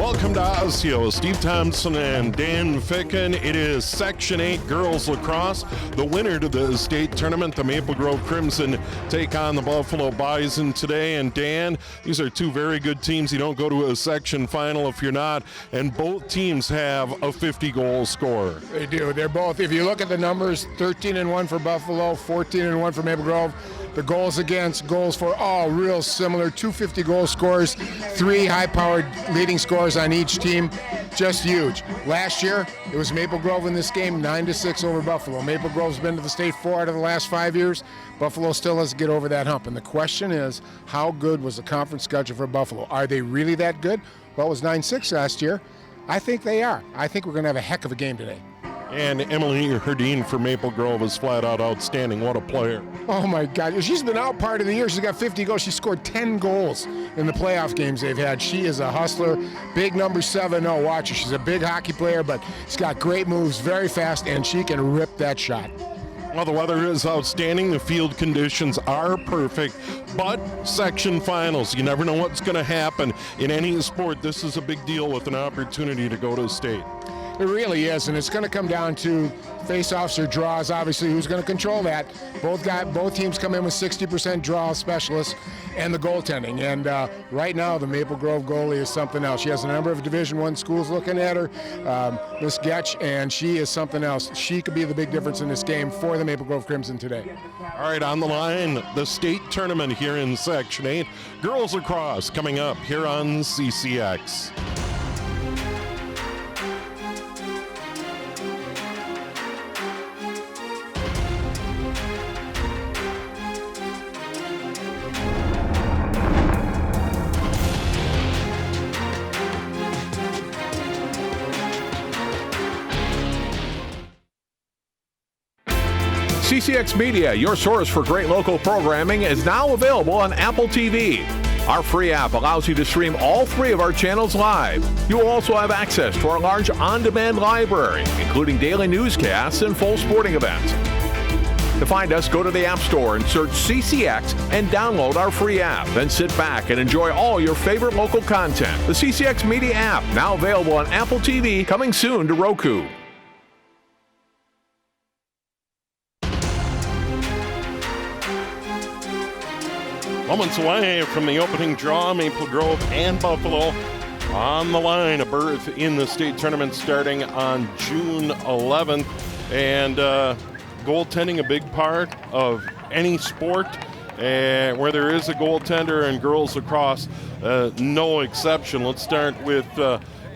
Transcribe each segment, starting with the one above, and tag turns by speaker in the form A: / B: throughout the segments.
A: Welcome to Osseo. Steve Thompson and Dan Ficken. It is Section 8 Girls Lacrosse. The winner to the state tournament, the Maple Grove Crimson, take on the Buffalo Bison today. And Dan, these are two very good teams. You don't go to a section final if you're not. And both teams have a 50-goal scorer.
B: They do. They're both, if you look at the numbers, 13-1 for Buffalo, 14-1 for Maple Grove. The goals against, goals for, all real similar. 250 goal scorers, 3 high-powered leading scorers on each team. Just huge. Last year, it was Maple Grove in this game, 9-6 over Buffalo. Maple Grove's been to the state 4 out of the last 5 years. Buffalo still has to get over that hump. And the question is, how good was the conference schedule for Buffalo? Are they really that good? Well, it was 9-6 last year. I think they are. I think we're going to have a heck of a game today.
A: And Emily Herdine for Maple Grove is flat out outstanding. What a player.
B: Oh my God. She's been out part of the year. She's got 50 goals. She scored 10 goals in the playoff games they've had. She is a hustler. Big number 7-0. Watch her. She's a big hockey player, but she's got great moves, very fast, and she can rip that shot.
A: Well, the weather is outstanding. The field conditions are perfect, but section finals, you never know what's going to happen. In any sport, this is a big deal with an opportunity to go to state.
B: It really is, and it's going to come down to face-offs or draws, obviously, who's going to control that. Both teams come in with 60% draw specialists and the goaltending. And right now, the Maple Grove goalie is something else. She has a number of Division I schools looking at her, Miss Getch, and she is something else. She could be the big difference in this game for the Maple Grove Crimson today.
A: All right, on the line, the state tournament here in Section 8. Girls Lacrosse coming up here on CCX.
C: CCX Media, your source for great local programming, is now available on Apple TV. Our free app allows you to stream all 3 of our channels live. You will also have access to our large on-demand library, including daily newscasts and full sporting events. To find us, go to the App Store and search CCX and download our free app. Then sit back and enjoy all your favorite local content. The CCX Media app, now available on Apple TV, coming soon to Roku.
A: Moments away from the opening draw, Maple Grove and Buffalo on the line. A berth in the state tournament starting on June 11th. And goaltending, a big part of any sport. Where there is a goaltender, and girls lacrosse, no exception. Let's start with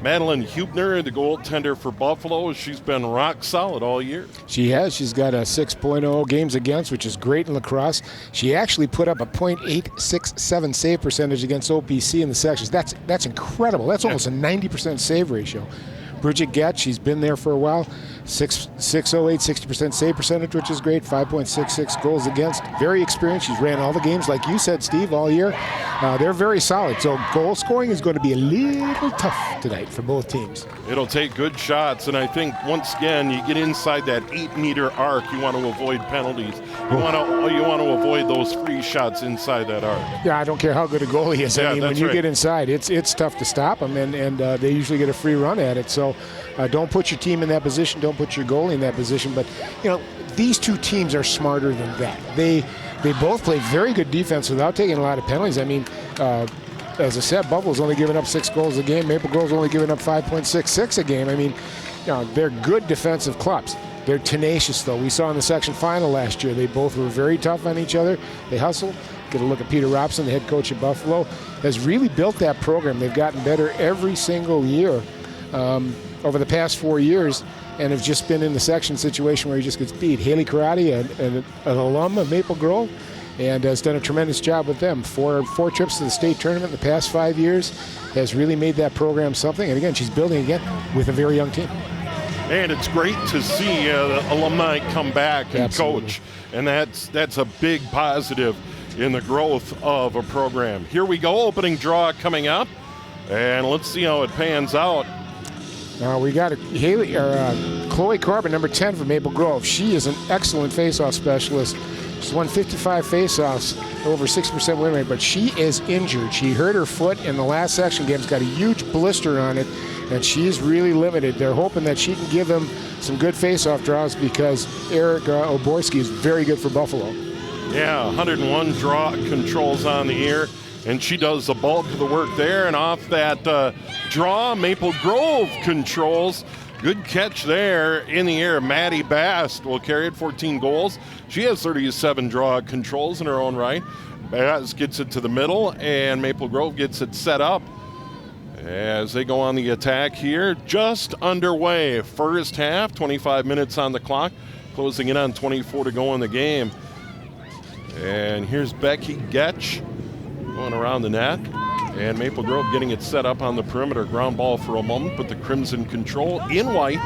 A: Madeleine Huebner, the goaltender for Buffalo. She's been rock solid all year.
B: She has. She's got a 6.0 games against, which is great in lacrosse. She actually put up a .867 save percentage against OPC in the sections. That's incredible. That's almost a 90% save ratio. Bridget Getch, she's been there for a while. 608, 60% save percentage, which is great. 5.66 goals against. Very experienced. She's ran all the games, like you said, Steve, all year. They're very solid. So goal scoring is going to be a little tough tonight for both teams.
A: It'll take good shots, and I think once again you get inside that 8-meter arc. You want to avoid penalties. You want to avoid those free shots inside that arc.
B: Yeah, I don't care how good a goalie is.
A: Yeah,
B: I mean, when you get inside, it's tough to stop them, and they usually get a free run at it. So don't put your team in that position. Don't put your goalie in that position. But these two teams are smarter than that. They both play very good defense without taking a lot of penalties. I mean, as I said, Buffalo's only giving up 6 goals a game. Maple Grove's only giving up 5.66 a game. I mean, they're good defensive clubs. They're tenacious, though. We saw in the section final last year, they both were very tough on each other. They hustled. Get a look at Peter Robson, the head coach at Buffalo, has really built that program. They've gotten better every single year over the past 4 years, and have just been in the section situation where he just gets beat. Haley Karate, an alum of Maple Grove, and has done a tremendous job with them. Four trips to the state tournament in the past 5 years, has really made that program something. And again, she's building again with a very young team.
A: And it's great to see alumni come back and
B: Absolutely.
A: coach, and that's a big positive in the growth of a program. Here we go, opening draw coming up, and let's see how it pans out.
B: We got Chloe Corbin, number 10 for Maple Grove. She is an excellent face-off specialist. She's won 55 face-offs over 6% win rate, but she is injured. She hurt her foot in the last section game. Got a huge blister on it, and she's really limited. They're hoping that she can give them some good face-off draws because Erica Oborski is very good for Buffalo.
A: Yeah, 101 draw controls on the year, and she does the bulk of the work there. And off that draw, Maple Grove controls. Good catch there in the air. Maddie Bast will carry it, 14 goals. She has 37 draw controls in her own right. Bast gets it to the middle, and Maple Grove gets it set up as they go on the attack here. Just underway. First half, 25 minutes on the clock, closing in on 24 to go in the game. And here's Becky Getch going around the net. And Maple Grove getting it set up on the perimeter. Ground ball for a moment, but the Crimson control in white.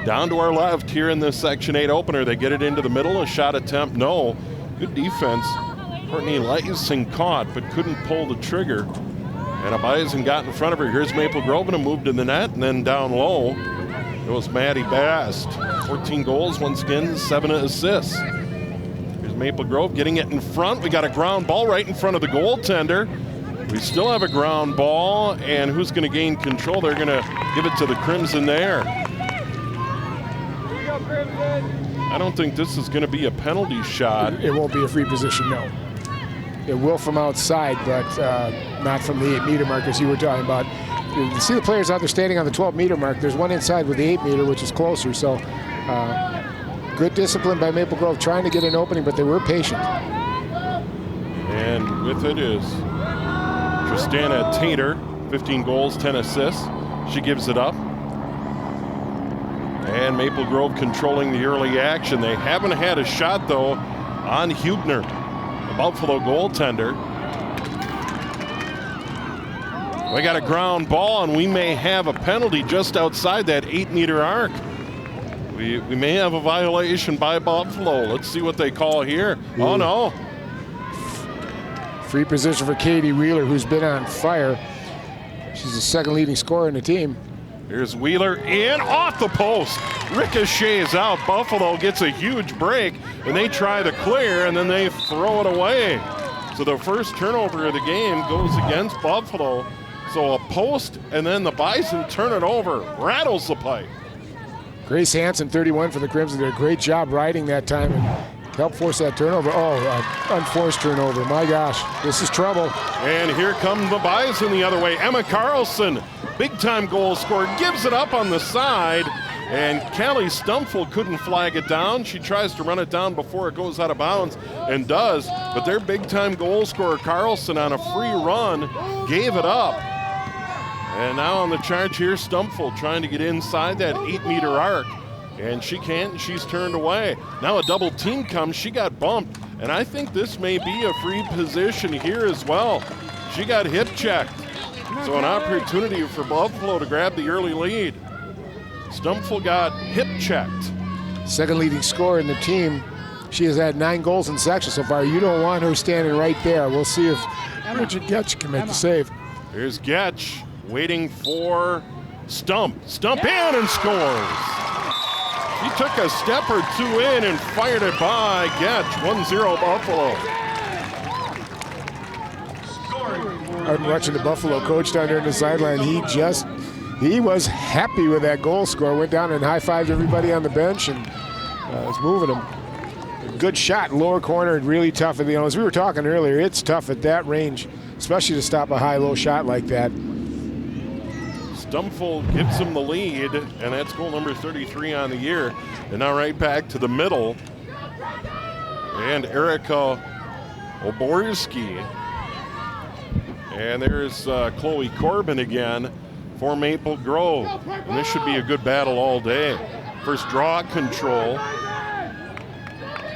A: Down to our left here in this Section 8 opener. They get it into the middle. A shot attempt, no. Good defense. Courtney Allyson caught, but couldn't pull the trigger. And a Bison got in front of her. Here's Maple Grove, and a move to the net, and then down low. It was Maddie Bast. 14 goals, once again, 7 assists. Here's Maple Grove getting it in front. We got a ground ball right in front of the goaltender. We still have a ground ball, and who's going to gain control? They're going to give it to the Crimson there. I don't think this is going to be a penalty shot.
B: It won't be a free position, no. It will from outside, but not from the 8-meter mark as you were talking about. You see the players out there standing on the 12-meter mark. There's one inside with the 8-meter, which is closer. So good discipline by Maple Grove trying to get an opening, but they were patient.
A: And with it is Tristana Tater, 15 goals, 10 assists. She gives it up. And Maple Grove controlling the early action. They haven't had a shot, though, on Huebner, the Buffalo goaltender. We got a ground ball, and we may have a penalty just outside that 8-meter arc. We may have a violation by Buffalo. Let's see what they call here. Ooh. Oh, no.
B: Free position for Katie Wheeler, who's been on fire. She's the second leading scorer in the team.
A: Here's Wheeler in, off the post. Ricochets out. Buffalo gets a huge break, and they try the clear, and then they throw it away. So the first turnover of the game goes against Buffalo. So a post, and then the Bison turn it over. Rattles the pipe.
B: Grace Hansen, 31 for the Crimson, did a great job riding that time and helped force that turnover. Oh, unforced turnover. My gosh, this is trouble.
A: And here comes the Bison the other way. Emma Carlson, big-time goal scorer, gives it up on the side, and Callie Stumpfel couldn't flag it down. She tries to run it down before it goes out of bounds, and does, but their big-time goal scorer, Carlson, on a free run, gave it up. And now on the charge here, Stumpfel trying to get inside that 8-meter arc, and she can't, and she's turned away. Now a double team comes, she got bumped, and I think this may be a free position here as well. She got hip checked. So an opportunity for Buffalo to grab the early lead. Stumpfel got hip checked.
B: Second leading scorer in the team. She has had 9 goals in section so far. You don't want her standing right there. We'll see if Bridget Getch can make the save.
A: Here's Getch waiting for Stump. Stump in and scores. She took a step or two in and fired it by Getch. 1-0 Buffalo.
B: I've been watching the Buffalo coach down there on the sideline. He was happy with that goal score. Went down and high-fived everybody on the bench and was moving them. A good shot, lower corner, and really tough. You know, as we were talking earlier, it's tough at that range, especially to stop a high-low shot like that.
A: Stumpfel gives him the lead, and that's goal number 33 on the year. And now right back to the middle. And Erica Oborski. And there's Chloe Corbin again for Maple Grove. And this should be a good battle all day. First draw control.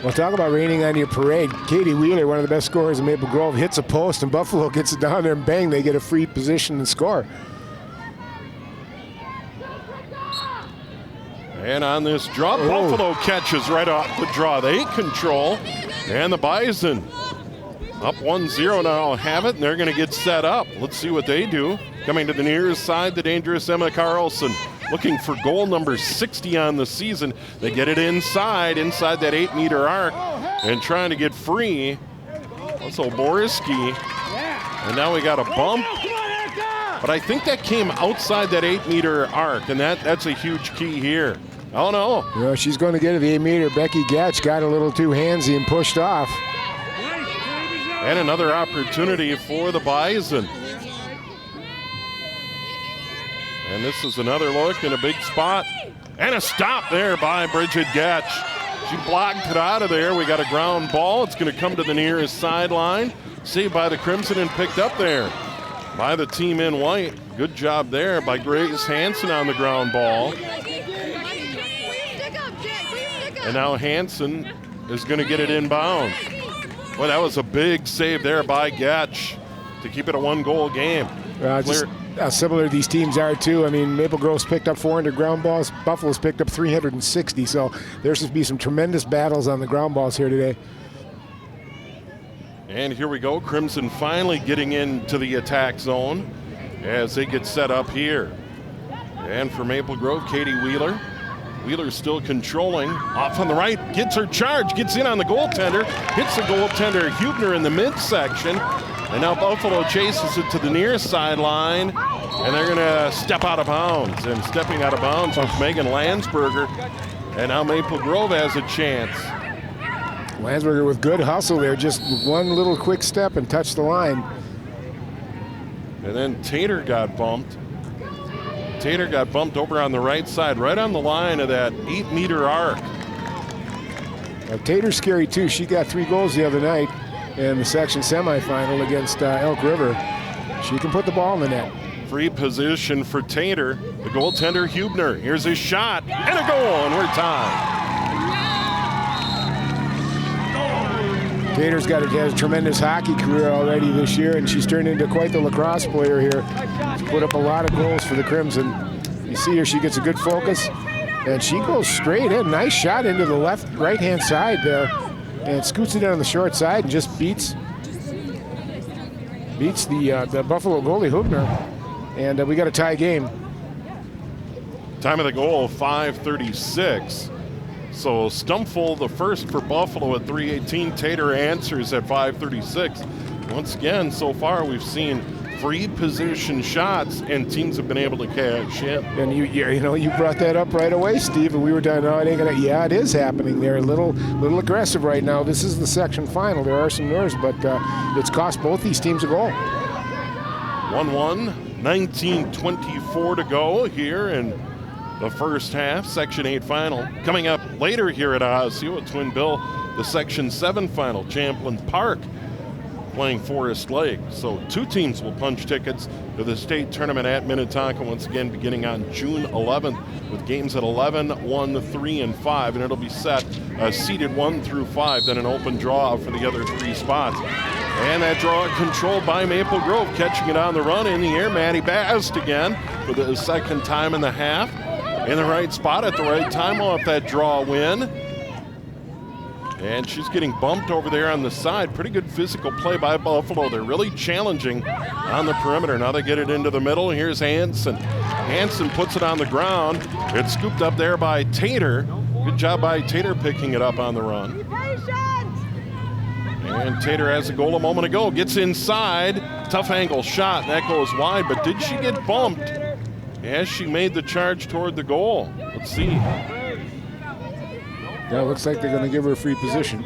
B: Well, talk about raining on your parade. Katie Wheeler, one of the best scorers in Maple Grove, hits a post, and Buffalo gets it down there, and bang, they get a free position and score.
A: And on this draw, Buffalo catches right off the draw. They control, and the Bison up 1-0 now have it, and they're going to get set up. Let's see what they do. Coming to the near side, the dangerous Emma Carlson, looking for goal number 60 on the season. They get it inside that 8-meter arc, and trying to get free So Borski, and now we got a bump. But I think that came outside that 8-meter arc, and that's a huge key here. Oh, no.
B: Well, she's going to get to the 8-meter. Becky Gatch got a little too handsy and pushed off.
A: And another opportunity for the Bison. And this is another look in a big spot. And a stop there by Bridget Gatch. She blocked it out of there. We got a ground ball. It's going to come to the nearest sideline. Saved by the Crimson and picked up there by the team in white. Good job there by Grace Hansen on the ground ball. And now Hansen is going to get it inbound. Boy, that was a big save there by Gatch to keep it a 1-goal game.
B: Just how similar these teams are, too. I mean, Maple Grove's picked up 400 ground balls. Buffalo's picked up 360. So there's going to be some tremendous battles on the ground balls here today.
A: And here we go. Crimson finally getting into the attack zone as they get set up here. And for Maple Grove, Katie Wheeler. Wheeler still controlling. Off on the right, gets her charge, gets in on the goaltender, hits the goaltender Huebner in the midsection. And now Buffalo chases it to the near sideline. And they're going to step out of bounds. And stepping out of bounds was Megan Landsberger. And now Maple Grove has a chance.
B: Landsberger with good hustle there, just one little quick step and touched the line.
A: And then Tater got bumped. Tater got bumped over on the right side, right on the line of that 8-meter arc.
B: Tater's scary too. She got 3 goals the other night in the section semifinal against Elk River. She can put the ball in the net.
A: Free position for Tater. The goaltender Huebner. Here's his shot and a goal, and we're tied.
B: Tater's has a tremendous hockey career already this year, and she's turned into quite the lacrosse player here. She's put up a lot of goals for the Crimson. You see her, she gets a good focus, and she goes straight in. Nice shot into the right-hand side there, and scoots it down the short side and just beats the Buffalo goalie Huebner, and we got a tie game.
A: Time of the goal, 5:36. So Stumpful, the first for Buffalo at 3:18. Tater answers at 5:36. Once again, so far we've seen free position shots, and teams have been able to cash in.
B: And you brought that up right away, Steve. And we were done. No, it ain't gonna. Yeah, it is happening. They're a little aggressive right now. This is the section final. There are some nerves, but it's cost both these teams a goal.
A: 1-1, 19:24 to go here in the first half, Section 8 final. Coming up later here at Osseo at Twin Bill, the Section 7 final, Champlain Park playing Forest Lake. So 2 teams will punch tickets to the state tournament at Minnetonka once again beginning on June 11th with games at 11, 1, 3, and 5. And it'll be set seeded 1 through 5, then an open draw for the other 3 spots. And that draw controlled by Maple Grove, catching it on the run in the air. Maddie Bast again for the second time in the half. In the right spot at the right time off that draw win. And she's getting bumped over there on the side. Pretty good physical play by Buffalo. They're really challenging on the perimeter. Now they get it into the middle. Here's Hansen. Hansen puts it on the ground. It's scooped up there by Tater. Good job by Tater picking it up on the run. And Tater has a goal a moment ago. Gets inside. Tough angle shot. That goes wide. But did she get bumped as she made the charge toward the goal? Let's see.
B: Yeah, it looks like they're going to give her a free position.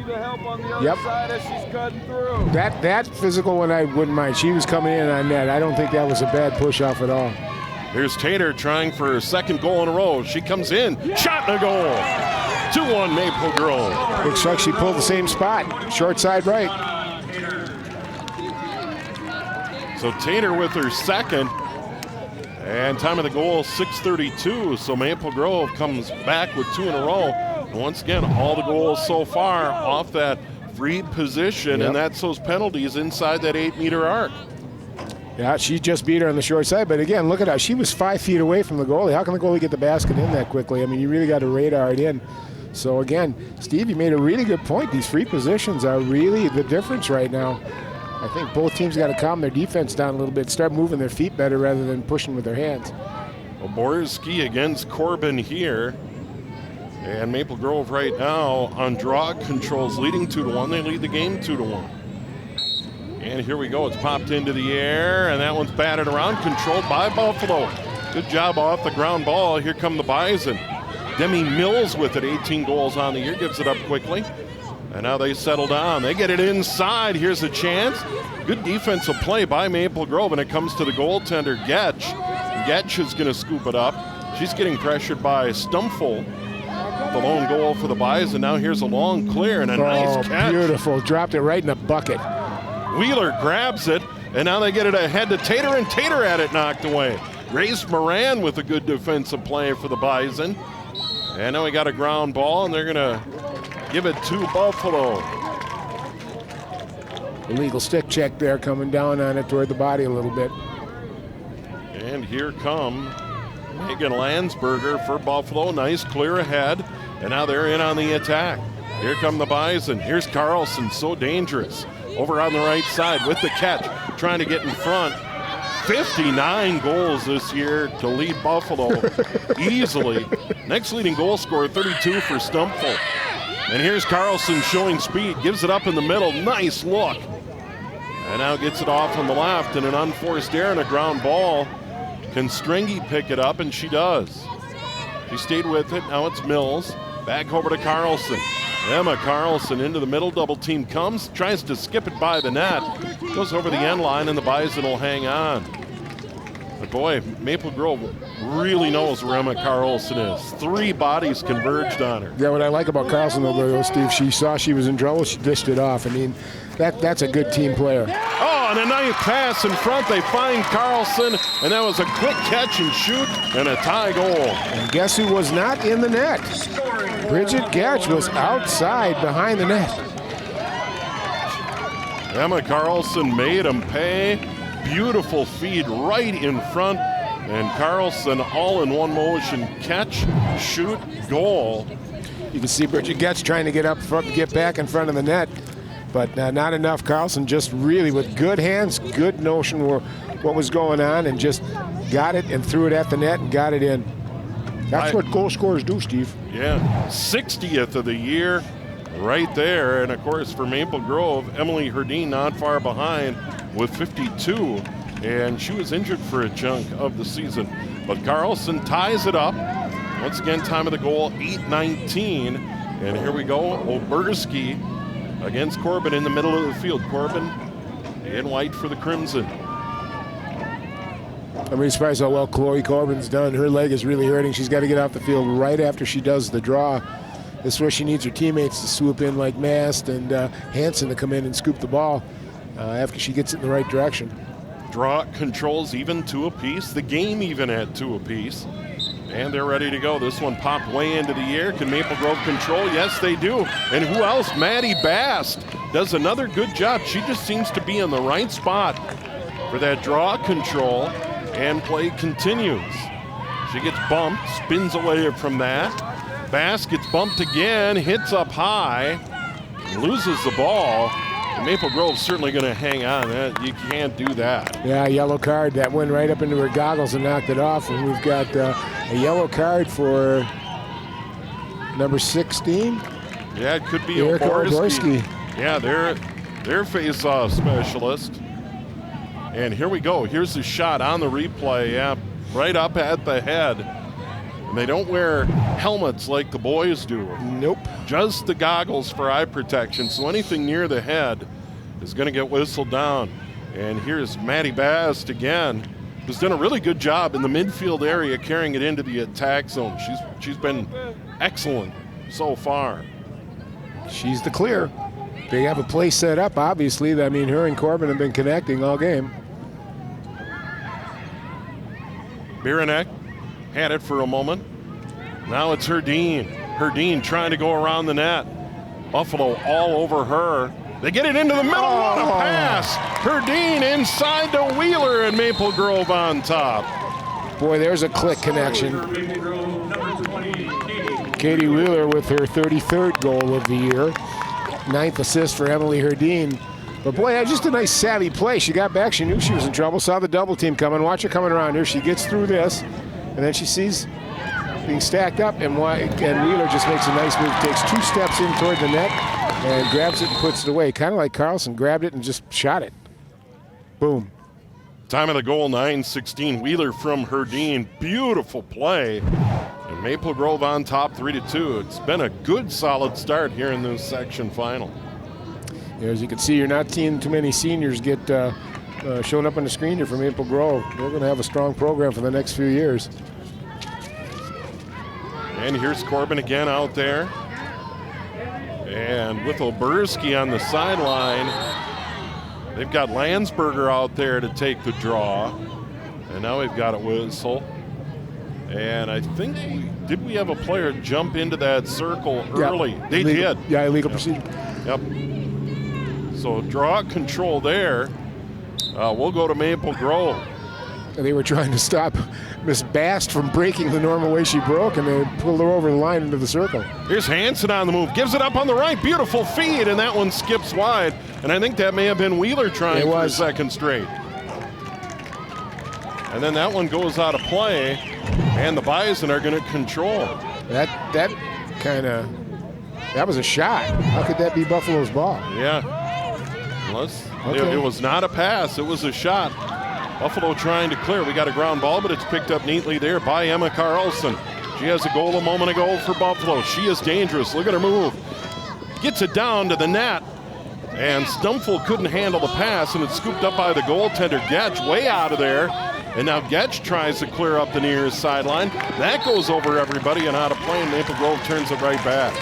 B: Yep. That physical one I wouldn't mind. She was coming in on net. I don't think that was a bad push-off at all.
A: Here's Tater trying for her second goal in a row. She comes in. Shot and a goal. 2-1 Maple Grove.
B: Looks like she pulled the same spot. Short side right.
A: So Tater with her second. And time of the goal, 6:32. So Maple Grove comes back with 2 in a row. And once again, all the goals so far off that free position, and that's those penalties inside that 8-meter arc.
B: Yeah, she just beat her on the short side. But again, look at how she was 5 feet away from the goalie. How can the goalie get the basket in that quickly? I mean, you really got to radar it in. So again, Steve, you made a really good point. These free positions are really the difference right now. I think both teams got to calm their defense down a little bit, start moving their feet better rather than pushing with their hands.
A: Well, Borski against Corbin here. And Maple Grove right now on draw controls leading 2-1. They lead the game 2-1. And here we go. It's popped into the air, and that one's batted around, controlled by Buffalo. Good job off the ground ball. Here come the Bison. Demi Mills with it, 18 goals on the year, gives it up quickly. And now they settle down. They get it inside. Here's a chance. Good defensive play by Maple Grove, and it comes to the goaltender, Getch. Getch is going to scoop it up. She's getting pressured by Stumful. The lone goal for the Bison. Now here's a long clear and a nice catch.
B: Beautiful. Dropped it right in the bucket.
A: Wheeler grabs it, and now they get it ahead to Tater, and Tater had it knocked away. Grace Moran with a good defensive play for the Bison. And now we got a ground ball, and they're going to give it to Buffalo.
B: Illegal stick check there, coming down on it toward the body a little bit.
A: And here come Megan Landsberger for Buffalo. Nice clear ahead, and now they're in on the attack. Here come the Bison. Here's Carlson, so dangerous. Over on the right side with the catch, trying to get in front. 59 goals this year to lead Buffalo easily. Next leading goal scorer, 32 for Stumpful. And here's Carlson showing speed, gives it up in the middle. Nice look. And now gets it off on the left, and an unforced error and a ground ball. Can Stringy pick it up? And she does. She stayed with it. Now it's Mills. Back over to Carlson. Emma Carlson into the middle, double team comes, tries to skip it by the net, goes over the end line, and the Bison will hang on. But boy, Maple Grove really knows where Emma Carlson is. 3 bodies converged on her.
B: Yeah, what I like about Carlson, though, Steve, she saw she was in trouble, she dished it off. I mean, that's a good team player.
A: Oh, and a nice pass in front. They find Carlson, and that was a quick catch and shoot and a tie goal.
B: And guess who was not in the net? Bridget Getch was outside behind the net.
A: Emma Carlson made him pay. Beautiful feed right in front. And Carlson all in one motion. Catch, shoot, goal.
B: You can see Bridget Getch trying to get up front, get back in front of the net. But not enough. Carlson just really with good hands, good notion what was going on, and just got it and threw it at the net and got it in. That's what goal scorers do, Steve.
A: Yeah, 60th of the year right there. And, of course, for Maple Grove, Emily Herdeen not far behind with 52. And she was injured for a chunk of the season. But Carlson ties it up. Once again, time of the goal, 8:19. And here we go, Oberski against Corbin in the middle of the field. Corbin in white for the Crimson.
B: I'm really surprised how well Chloe Corbin's done. Her leg is really hurting. She's got to get off the field right after she does the draw. This is where she needs her teammates to swoop in, like Mast and Hansen, to come in and scoop the ball after she gets it in the right direction.
A: Draw controls even 2 apiece. The game even at 2 apiece. And they're ready to go. This one popped way into the air. Can Maple Grove control? Yes, they do. And who else? Maddie Bast does another good job. She just seems to be in the right spot for that draw control. And play continues. She gets bumped, spins away from that. Bass gets bumped again, hits up high, loses the ball. And Maple Grove's certainly going to hang on. You can't do that.
B: Yeah, yellow card. That went right up into her goggles and knocked it off. And we've got a yellow card for number 16.
A: Yeah, it could be
B: Erica Oborski.
A: Yeah, their face-off specialist. And here we go. Here's the shot on the replay. Yeah, right up at the head. And they don't wear helmets like the boys do.
B: Nope.
A: Just the goggles for eye protection. So anything near the head is going to get whistled down. And here's Maddie Bast again, who's done a really good job in the midfield area carrying it into the attack zone. She's been excellent so far.
B: She's the clear. They have a play set up, obviously. I mean, her and Corbin have been connecting all game.
A: Biranek had it for a moment. Now it's Herdeen. Herdeen trying to go around the net. Buffalo all over her. They get it into the middle. What a pass. Herdeen inside to Wheeler, and Maple Grove on top.
B: Boy, there's a click connection. Katie Wheeler with her 33rd goal of the year. 9th assist for Emily Herdeen. But boy, that's just a nice savvy play. She got back, she knew she was in trouble, saw the double team coming, watch her coming around here. She gets through this, and then she sees being stacked up, and Wheeler just makes a nice move, takes 2 steps in toward the net, and grabs it and puts it away. Kind of like Carlson grabbed it and just shot it. Boom.
A: Time of the goal, 9:16. Wheeler from Herdeen. Beautiful play. And Maple Grove on top, 3-2. It's been a good, solid start here in this section final.
B: Yeah, as you can see, you're not seeing too many seniors get shown up on the screen here for Maple Grove. They're going to have a strong program for the next few years.
A: And here's Corbin again out there. And with Oberski on the sideline, they've got Landsberger out there to take the draw. And now we've got a whistle. And I think, did we have a player jump into that circle early?
B: Yeah,
A: They did.
B: Yeah, illegal procedure.
A: Yep. So draw control there. We'll go to Maple Grove.
B: And they were trying to stop Miss Bast from breaking the normal way she broke, and they pulled her over the line into the circle.
A: Here's Hansen on the move. Gives it up on the right. Beautiful feed, and that one skips wide. And I think that may have been Wheeler trying for a second straight. And then that one goes out of play, and the Bison are going to control.
B: That was a shot. How could that be Buffalo's ball?
A: Yeah. It was not a pass. It was a shot. Buffalo trying to clear. We got a ground ball, but it's picked up neatly there by Emma Carlson. She has a goal a moment ago for Buffalo. She is dangerous. Look at her move. Gets it down to the net. And Stumfel couldn't handle the pass, and it's scooped up by the goaltender, Getch, way out of there. And now Getch tries to clear up the near sideline. That goes over everybody and out of play, and Maple Grove turns it right back.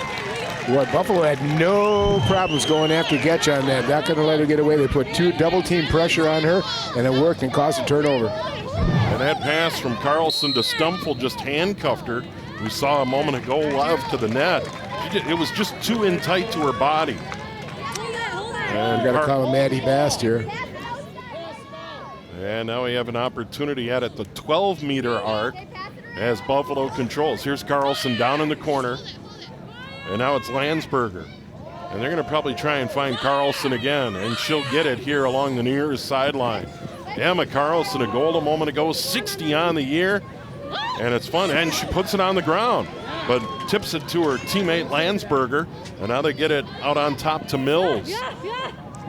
B: Boy, Buffalo had no problems going after Getch on that. Not going to let her get away. They put double-team pressure on her, and it worked and caused a turnover.
A: And that pass from Carlson to Stumfel just handcuffed her. We saw a moment ago left to the net. It was just too in tight to her body.
B: And got to call him Maddie Bast here.
A: And now we have an opportunity at the 12-meter arc as Buffalo controls. Here's Carlson down in the corner. And now it's Landsberger. And they're going to probably try and find Carlson again. And she'll get it here along the near sideline. Emma Carlson, a goal a moment ago, 60 on the year. And it's fun. And she puts it on the ground, but tips it to her teammate Landsberger. And now they get it out on top to Mills.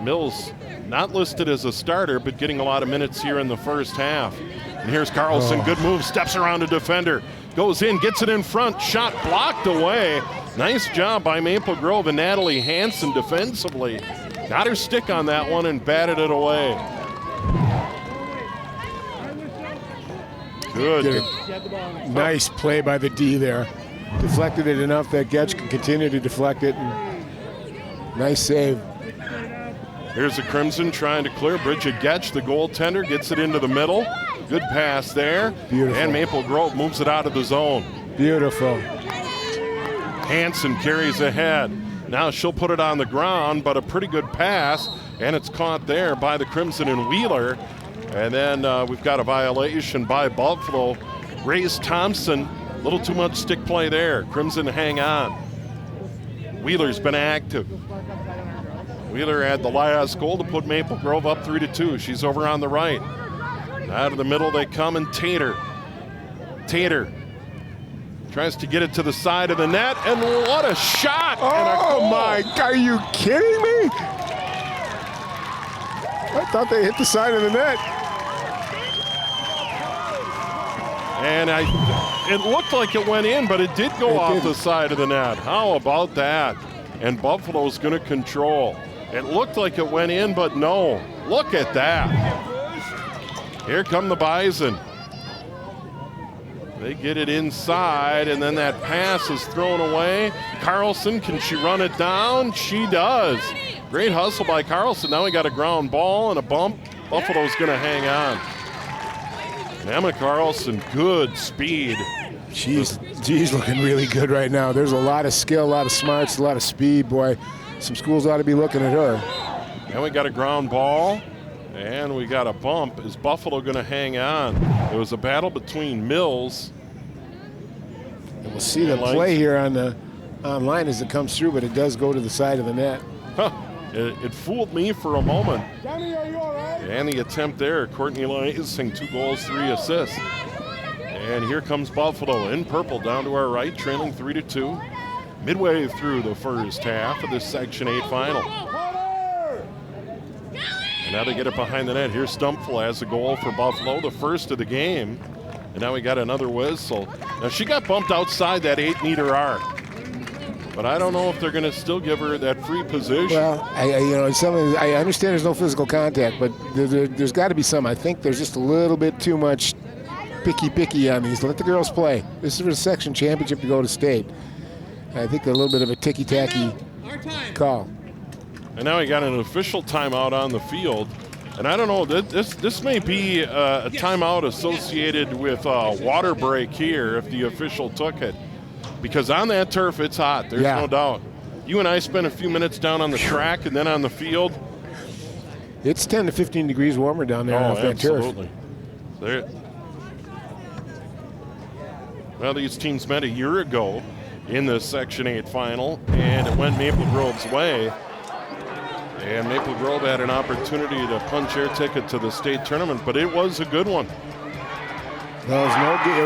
A: Mills not listed as a starter, but getting a lot of minutes here in the first half. And here's Carlson, good move, steps around a defender, goes in, gets it in front, shot blocked away. Nice job by Maple Grove and Natalie Hansen defensively. Got her stick on that one and batted it away. Good.
B: Nice play by the D there. Deflected it enough that Getch can continue to deflect it. And nice save.
A: Here's the Crimson trying to clear. Bridget Getch, the goaltender, gets it into the middle. Good pass there.
B: Beautiful.
A: And Maple Grove moves it out of the zone.
B: Beautiful.
A: Hansen carries ahead. Now she'll put it on the ground, but a pretty good pass, and it's caught there by the Crimson and Wheeler. And then we've got a violation by Buffalo. Grace Thompson, a little too much stick play there. Crimson hang on. Wheeler's been active. Wheeler had the last goal to put Maple Grove up 3-2. She's over on the right. Out of the middle they come, and Tater tries to get it to the side of the net, and what a shot!
B: Oh my God, are you kidding me? I thought they hit the side of the net.
A: And it looked like it went in, but it did go off the side of the net. How about that? And Buffalo's going to control. It looked like it went in, but no. Look at that. Here come the Bison. They get it inside, and then that pass is thrown away. Carlson, can she run it down? She does. Great hustle by Carlson. Now we got a ground ball and a bump. Buffalo's going to hang on. Emma Carlson, good speed.
B: She's looking really good right now. There's a lot of skill, a lot of smarts, a lot of speed, boy. Some schools ought to be looking at her.
A: And we got a ground ball, and we got a bump. Is Buffalo going to hang on? It was a battle between Mills.
B: And we'll see the play here on the online as it comes through, but it does go to the side of the net.
A: Huh. It fooled me for a moment. And the attempt there, Courtney Lansing, 2 goals, 3 assists. And here comes Buffalo in purple down to our right, trailing 3-2. Midway through the first half of this Section 8 final. And Now they get it behind the net. Here's Stumpful has a goal for Buffalo, the first of the game. And now we got another whistle. Now she got bumped outside that 8-meter arc. But I don't know if they're going to still give her that free position.
B: Well, I understand there's no physical contact, but there's got to be some. I think there's just a little bit too much picky on these. Let the girls play. This is for the section championship to go to state. I think a little bit of a ticky-tacky call.
A: And now we got an official timeout on the field. And I don't know, this may be a timeout associated with a water break here if the official took it. Because on that turf, it's hot. There's no doubt. You and I spent a few minutes down on the track and then on the field.
B: It's 10 to 15 degrees warmer down there off that turf.
A: Absolutely. Well, these teams met a year ago in the Section 8 final, and it went Maple Grove's way. And Maple Grove had an opportunity to punch their ticket to the state tournament, but it was a good one.
B: There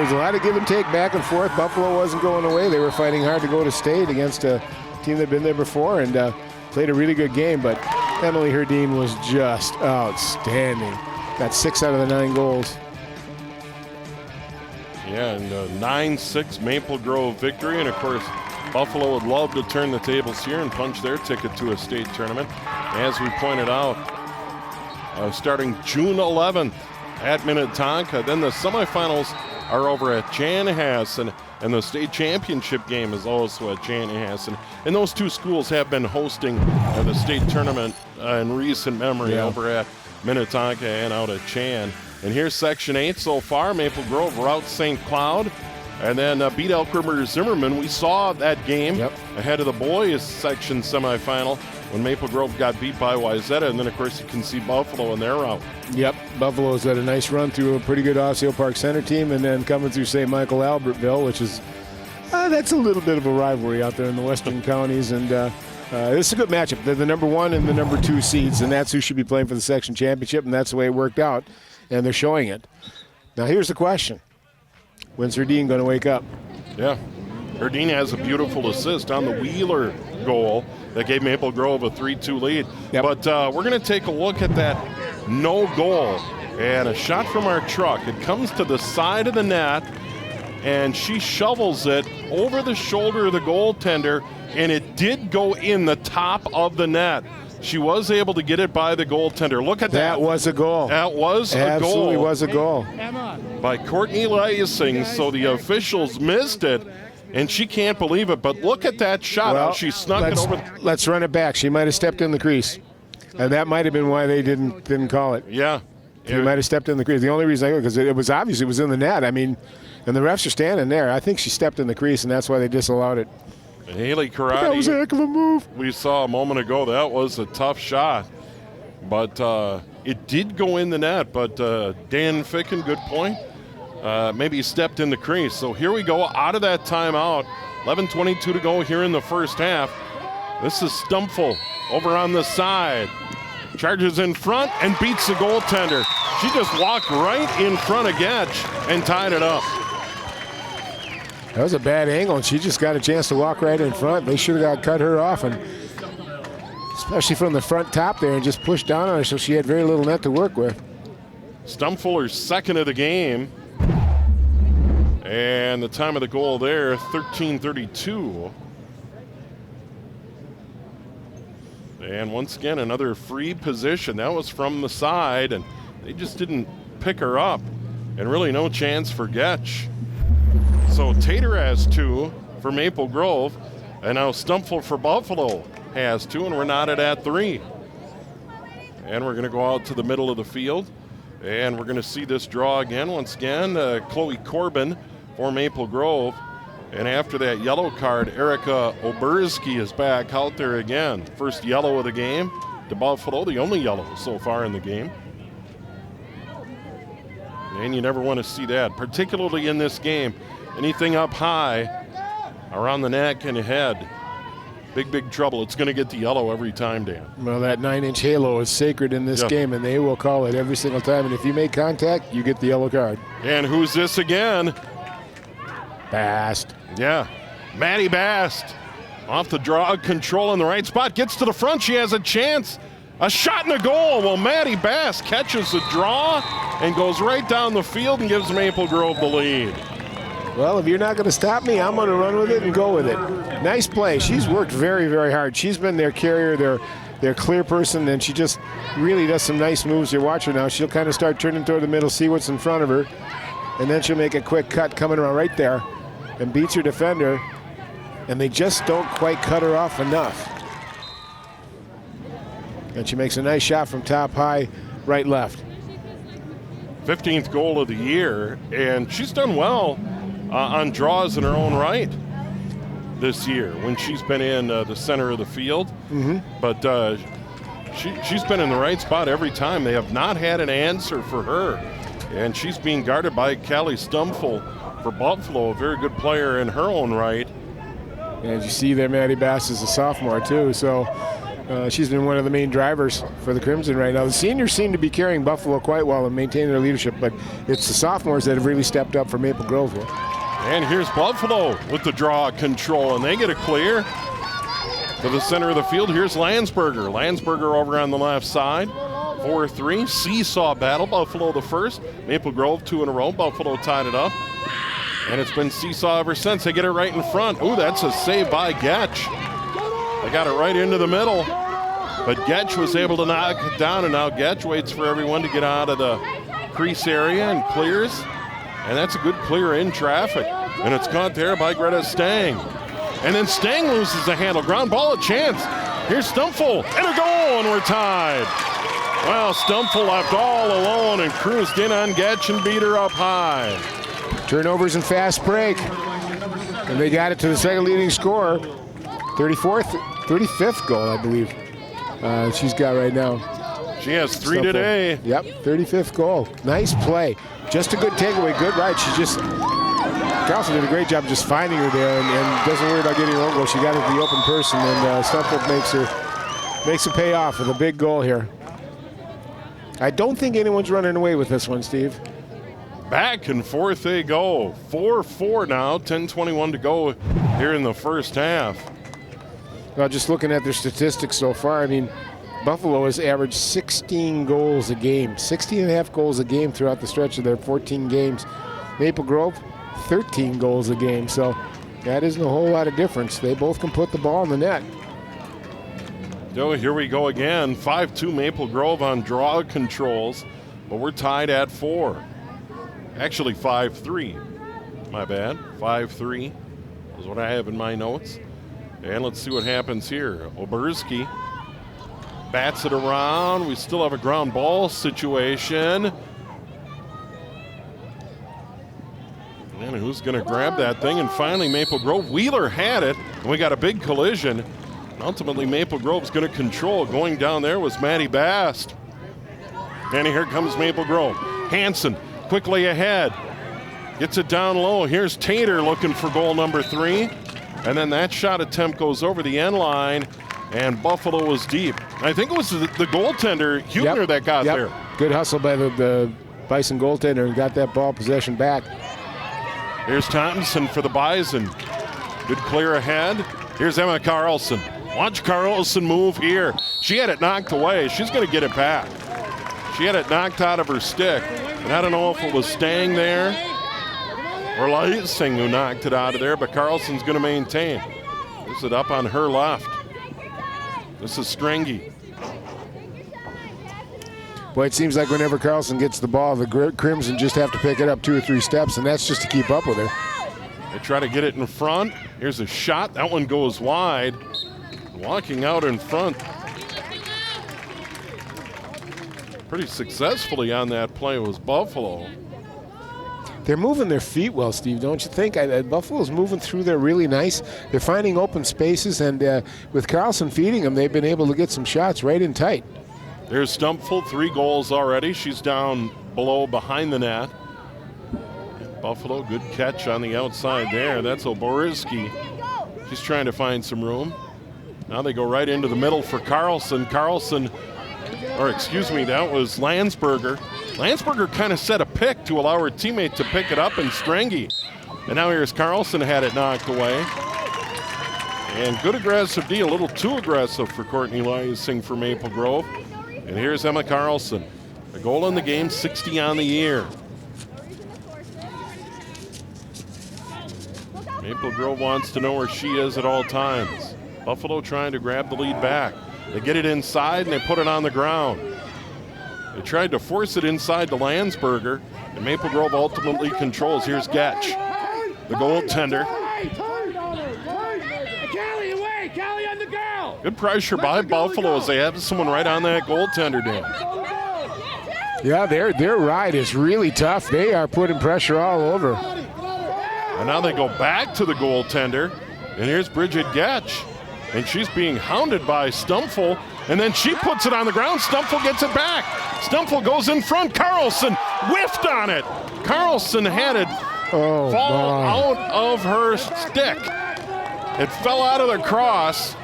B: was a lot of give and take back and forth. Buffalo wasn't going away. They were fighting hard to go to state against a team that had been there before and played a really good game. But Emily Herdeen was just outstanding. Got 6 out of the 9 goals.
A: Yeah, and a 9-6 Maple Grove victory. And, of course, Buffalo would love to turn the tables here and punch their ticket to a state tournament. As we pointed out, starting June 11th. At Minnetonka. Then the semifinals are over at Chanhassen, and the state championship game is also at Chanhassen. And those two schools have been hosting the state tournament in recent memory over at Minnetonka and out at Chan. And here's Section 8 so far. Maple Grove routs St. Cloud and then beat Elk River Zimmerman. We saw that game ahead of the boys section semifinal when Maple Grove got beat by Wayzata, and then, of course, you can see Buffalo in their route.
B: Yep, Buffalo's had a nice run through a pretty good Osseo Park Center team, and then coming through St. Michael Albertville, which is that's a little bit of a rivalry out there in the western counties, and this is a good matchup. They're the number 1 and the number 2 seeds, and that's who should be playing for the section championship, and that's the way it worked out, and they're showing it. Now, here's the question. When's Herdeen going to wake up?
A: Yeah, Herdeen has a beautiful assist on the Wheeler goal that gave Maple Grove a 3-2 lead.
B: Yep.
A: But we're going to take a look at that no goal and a shot from our truck. It comes to the side of the net, and she shovels it over the shoulder of the goaltender, and it did go in the top of the net. She was able to get it by the goaltender. Look at that.
B: That was a goal.
A: That was a goal.
B: Absolutely was a goal.
A: By Courtney Lysing, so the officials missed it. And she can't believe it, but look at that shot. How she snuck it over.
B: Let's run it back. She might have stepped in the crease. And that might have been why they didn't call it.
A: Yeah.
B: She might have stepped in the crease. The only reason I go, because it was obviously it was in the net. I mean, and the refs are standing there. I think she stepped in the crease, and that's why they disallowed it.
A: Haley Karate.
B: That was a heck of a move.
A: We saw a moment ago that was a tough shot. But it did go in the net. But Dan Ficken, good point. Maybe he stepped in the crease. So here we go out of that timeout. 11:22 to go here in the first half. This is Stumpful over on the side. Charges in front and beats the goaltender. She just walked right in front of Getch and tied it up.
B: That was a bad angle, and she just got a chance to walk right in front. They should have cut her off, and especially from the front top there, and just pushed down on her so she had very little net to work with.
A: Stumpful, her second of the game. And the time of the goal there, 13:32. And once again, another free position. That was from the side, and they just didn't pick her up. And really no chance for Getch. So Tater has 2 for Maple Grove, and now Stumpful for Buffalo has 2, and we're knotted at 3. And we're going to go out to the middle of the field, and we're going to see this draw again. Once again, Chloe Corbin for Maple Grove. And after that yellow card, Erica Oberski is back out there again. First yellow of the game to Buffalo, the only yellow so far in the game. And you never want to see that, particularly in this game. Anything up high, around the neck and head, big trouble. It's going to get the yellow every time, Dan.
B: Well, that 9-inch halo is sacred in this game, and they will call it every single time. And if you make contact, you get the yellow card.
A: And who's this again?
B: Bast.
A: Yeah, Maddie Bast. Off the draw, control in the right spot. Gets to the front. She has a chance. A shot and a goal. Well, Maddie Bass catches the draw and goes right down the field and gives Maple Grove the lead.
B: Well, if you're not going to stop me, I'm going to run with it and go with it. Nice play. She's worked very, very hard. She's been their carrier, their clear person, and she just really does some nice moves. You watch her now. She'll kind of start turning toward the middle, see what's in front of her, and then she'll make a quick cut coming around right there and beats her defender, and they just don't quite cut her off enough. And she makes a nice shot from top high, right left.
A: 15th goal of the year, and she's done well on draws in her own right this year when she's been in the center of the field. But she's been in the right spot every time. They have not had an answer for her, and she's being guarded by Callie Stumful for Buffalo, a very good player in her own right.
B: And as you see there, Maddie Bass is a sophomore too, so she's been one of the main drivers for the Crimson right now. The seniors seem to be carrying Buffalo quite well and maintaining their leadership, but it's the sophomores that have really stepped up for Maple Grove here.
A: And here's Buffalo with the draw control, and they get a clear to the center of the field. Here's Landsberger. Landsberger over on the left side. 4-3, seesaw battle. Buffalo the first, Maple Grove 2 in a row. Buffalo tied it up, and it's been seesaw ever since. They get it right in front. Ooh, that's a save by Getch. They got it right into the middle, but Getch was able to knock it down, and now Getch waits for everyone to get out of the crease area and clears. And that's a good clear in traffic. And it's caught there by Greta Stang. And then Stang loses the handle. Ground ball, a chance. Here's Stumful, and a goal, and we're tied. Well, Stumful left all alone and cruised in on Getch and beat her up high.
B: Turnovers and fast break. And they got it to the second leading scorer. 35th goal, I believe, she's got right now.
A: She has 3 today.
B: Yep, 35th goal. Nice play. Just a good takeaway, good ride. Carlson did a great job just finding her there and doesn't worry about getting her own goal. She got it to the open person, and Stumford makes her pay off with a big goal here. I don't think anyone's running away with this one, Steve.
A: Back and forth they go. 4-4 now, 10:21 to go here in the first half.
B: Well, just looking at their statistics so far, I mean, Buffalo has averaged 16 goals a game, 16 and a half goals a game throughout the stretch of their 14 games. Maple Grove, 13 goals a game, so that isn't a whole lot of difference. They both can put the ball in the net.
A: So here we go again, 5-2 Maple Grove on draw controls, but we're tied at 4. Actually 5-3, my bad, 5-3 is what I have in my notes. And let's see what happens here. Oberski bats it around. We still have a ground ball situation. And who's going to grab that thing? And finally, Maple Grove. Wheeler had it, and we got a big collision. And ultimately, Maple Grove's going to control. Going down there was Maddie Bast. And here comes Maple Grove. Hansen quickly ahead. Gets it down low. Here's Tater looking for goal number 3. And then that shot attempt goes over the end line, and Buffalo was deep. I think it was the goaltender, Huebner, that got there.
B: Good hustle by the Bison goaltender and got that ball possession back.
A: Here's Thompson for the Bison. Good clear ahead. Here's Emma Carlson. Watch Carlson move here. She had it knocked away. She's going to get it back. She had it knocked out of her stick. And I don't know if it was staying there or Lysing who knocked it out of there, but Carlson's going to maintain. Is it up on her left? This is Strengy.
B: Boy, it seems like whenever Carlson gets the ball, the Crimson just have to pick it up 2 or 3 steps, and that's just to keep up with her.
A: They try to get it in front. Here's a shot. That one goes wide. Walking out in front pretty successfully on that play was Buffalo.
B: They're moving their feet well, Steve, don't you think? Buffalo's moving through there really nice. They're finding open spaces, and with Carlson feeding them, they've been able to get some shots right in tight.
A: There's Stumpful, 3 goals already. She's down below behind the net. Buffalo, good catch on the outside there. That's Oborski. She's trying to find some room. Now they go right into the middle for Carlson. That was Landsberger. Landsberger kind of set a pick to allow her teammate to pick it up, and Strengy. And now here's Carlson had it knocked away. And good aggressive D, a little too aggressive for Courtney Lysing for Maple Grove. And here's Emma Carlson. A goal in the game, 60 on the year. Maple Grove wants to know where she is at all times. Buffalo trying to grab the lead back. They get it inside and they put it on the ground. They tried to force it inside to Landsberger, and Maple Grove ultimately controls. Here's Getch, the goaltender. Good pressure by Buffalo as they have someone right on that goaltender, Dan.
B: Yeah, their ride is really tough. They are putting pressure all over.
A: And now they go back to the goaltender, and here's Bridget Getch, and she's being hounded by Stumpfel, and then she puts it on the ground. Stumpfel gets it back. Stumpfel goes in front. Carlson whiffed on it. Carlson had it fall out of her stick. It fell out of the cross,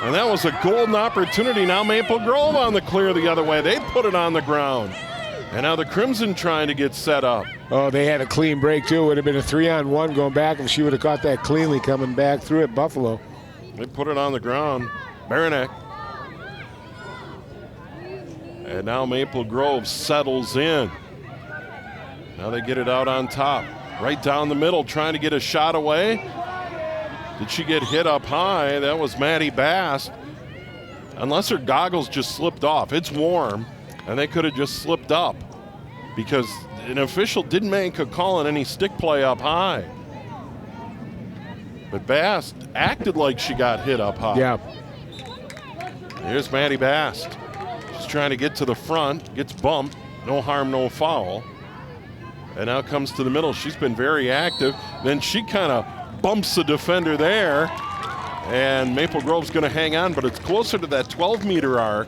A: and that was a golden opportunity. Now Maple Grove on the clear the other way. They put it on the ground. And now the Crimson trying to get set up.
B: Oh, they had a clean break, too. It would have been a 3-on-1 going back, and she would have caught that cleanly coming back through it, Buffalo.
A: They put it on the ground. Baranek. And now Maple Grove settles in. Now they get it out on top. Right down the middle, trying to get a shot away. Did she get hit up high? That was Maddie Bass. Unless her goggles just slipped off. It's warm, and they could have just slipped up because an official didn't make a call on any stick play up high. But Bass acted like she got hit up high.
B: Yeah.
A: Here's Maddie Bass. She's trying to get to the front, gets bumped, no harm, no foul. And now comes to the middle. She's been very active. Then she kind of bumps the defender there. And Maple Grove's going to hang on, but it's closer to that 12-meter arc.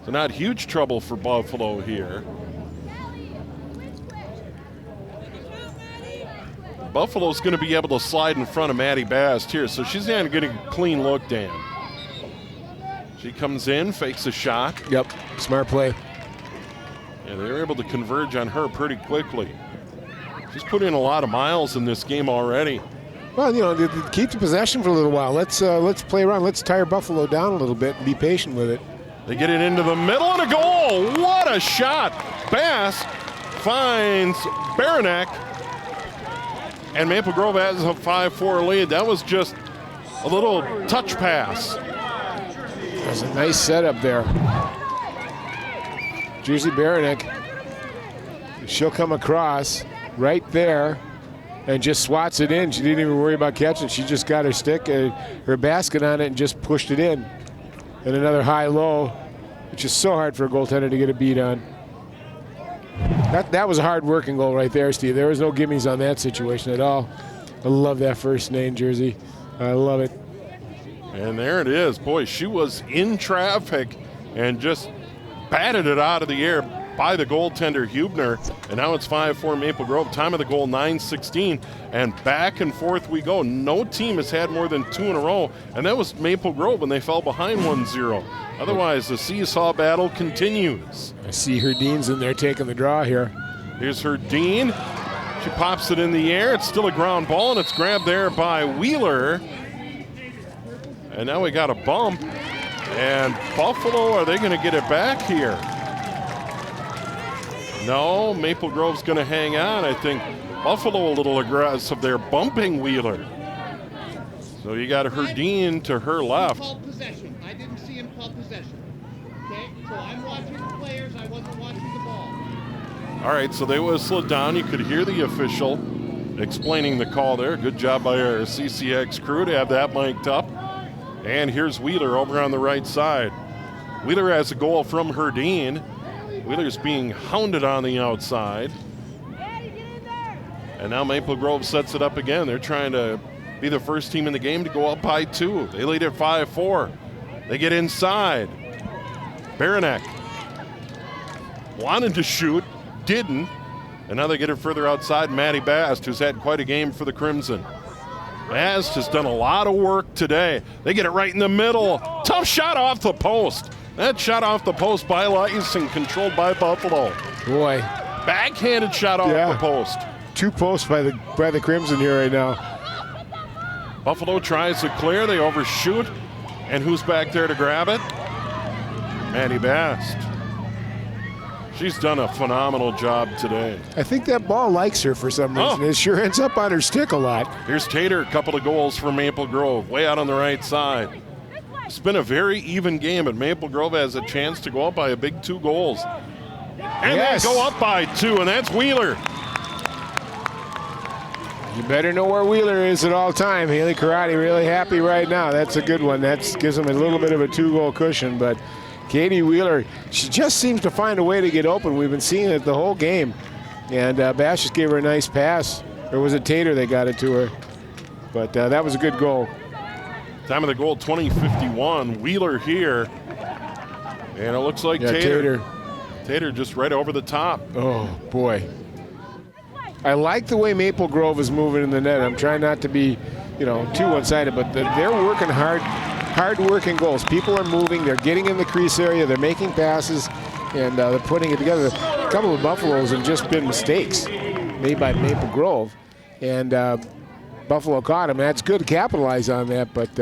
A: So not huge trouble for Buffalo here. Buffalo's going to be able to slide in front of Maddie Bast here, so she's going to get a clean look, Dan. She comes in, fakes a shot.
B: Yep, smart play.
A: Yeah, they were able to converge on her pretty quickly. She's put in a lot of miles in this game already.
B: Well, you know, keep the possession for a little while. Let's play around. Let's tire Buffalo down a little bit and be patient with it.
A: They get it into the middle and a goal. What a shot. Bass finds Baranek. And Maple Grove has a 5-4 lead. That was just a little touch pass.
B: That was a nice setup there. Jersey Baranek, she'll come across right there and just swats it in. She didn't even worry about catching. She just got her stick, her basket on it, and just pushed it in. And another high-low, which is so hard for a goaltender to get a beat on. That was a hard-working goal right there, Steve. There was no gimmies on that situation at all. I love that first name jersey. I love it.
A: And there it is. Boy, she was in traffic and just batted it out of the air by the goaltender Huebner. And now it's 5-4 Maple Grove. Time of the goal, 9:16. And back and forth we go. No team has had more than 2 in a row. And that was Maple Grove when they fell behind 1-0. Otherwise, the seesaw battle continues.
B: I see Herdeen's in there taking the draw here.
A: Here's Herdeen. She pops it in the air. It's still a ground ball, and it's grabbed there by Wheeler. And now we got a bump. And Buffalo, are they going to get it back here? No, Maple Grove's going to hang on. I think Buffalo a little aggressive. They're bumping Wheeler. So you got Herdeen to her left.
D: Possession. I didn't see him call possession. Okay, so I'm watching the players. I wasn't watching the ball.
A: All right, so they whistle it down. You could hear the official explaining the call there. Good job by our CCX crew to have that mic'd up. And here's Wheeler over on the right side. Wheeler has a goal from Herdeen. Wheeler's being hounded on the outside. And now Maple Grove sets it up again. They're trying to be the first team in the game to go up by 2. They lead at 5-4. They get inside. Baranek wanted to shoot, didn't. And now they get it further outside. Maddie Bast, who's had quite a game for the Crimson. Bast has done a lot of work today. They get it right in the middle. Tough shot off the post. That shot off the post by Lysing, controlled by Buffalo.
B: Boy.
A: Backhanded shot off the post.
B: 2 posts by the Crimson here right now.
A: Buffalo tries to clear. They overshoot. And who's back there to grab it? Maddie Bast. She's done a phenomenal job today.
B: I think that ball likes her for some reason. It sure ends up on her stick a lot.
A: Here's Tater, a couple of goals for Maple Grove, way out on the right side. It's been a very even game, but Maple Grove has a chance to go up by a big 2 goals. And they go up by 2, and that's Wheeler.
B: You better know where Wheeler is at all time. Haley Karate really happy right now. That's a good one. That gives him a little bit of a 2-goal cushion, but Katie Wheeler, she just seems to find a way to get open. We've been seeing it the whole game. And Bash just gave her a nice pass. Or was it Tater that got it to her? But that was a good goal.
A: Time of the goal, 20:51. Wheeler here. And it looks like Tater. Tater just right over the top.
B: Oh, boy. I like the way Maple Grove is moving in the net. I'm trying not to be, too one-sided, but they're working hard-working goals. People are moving. They're getting in the crease area. They're making passes, and they're putting it together. A couple of Buffaloes have just been mistakes made by Maple Grove, and Buffalo caught them. That's good to capitalize on that, but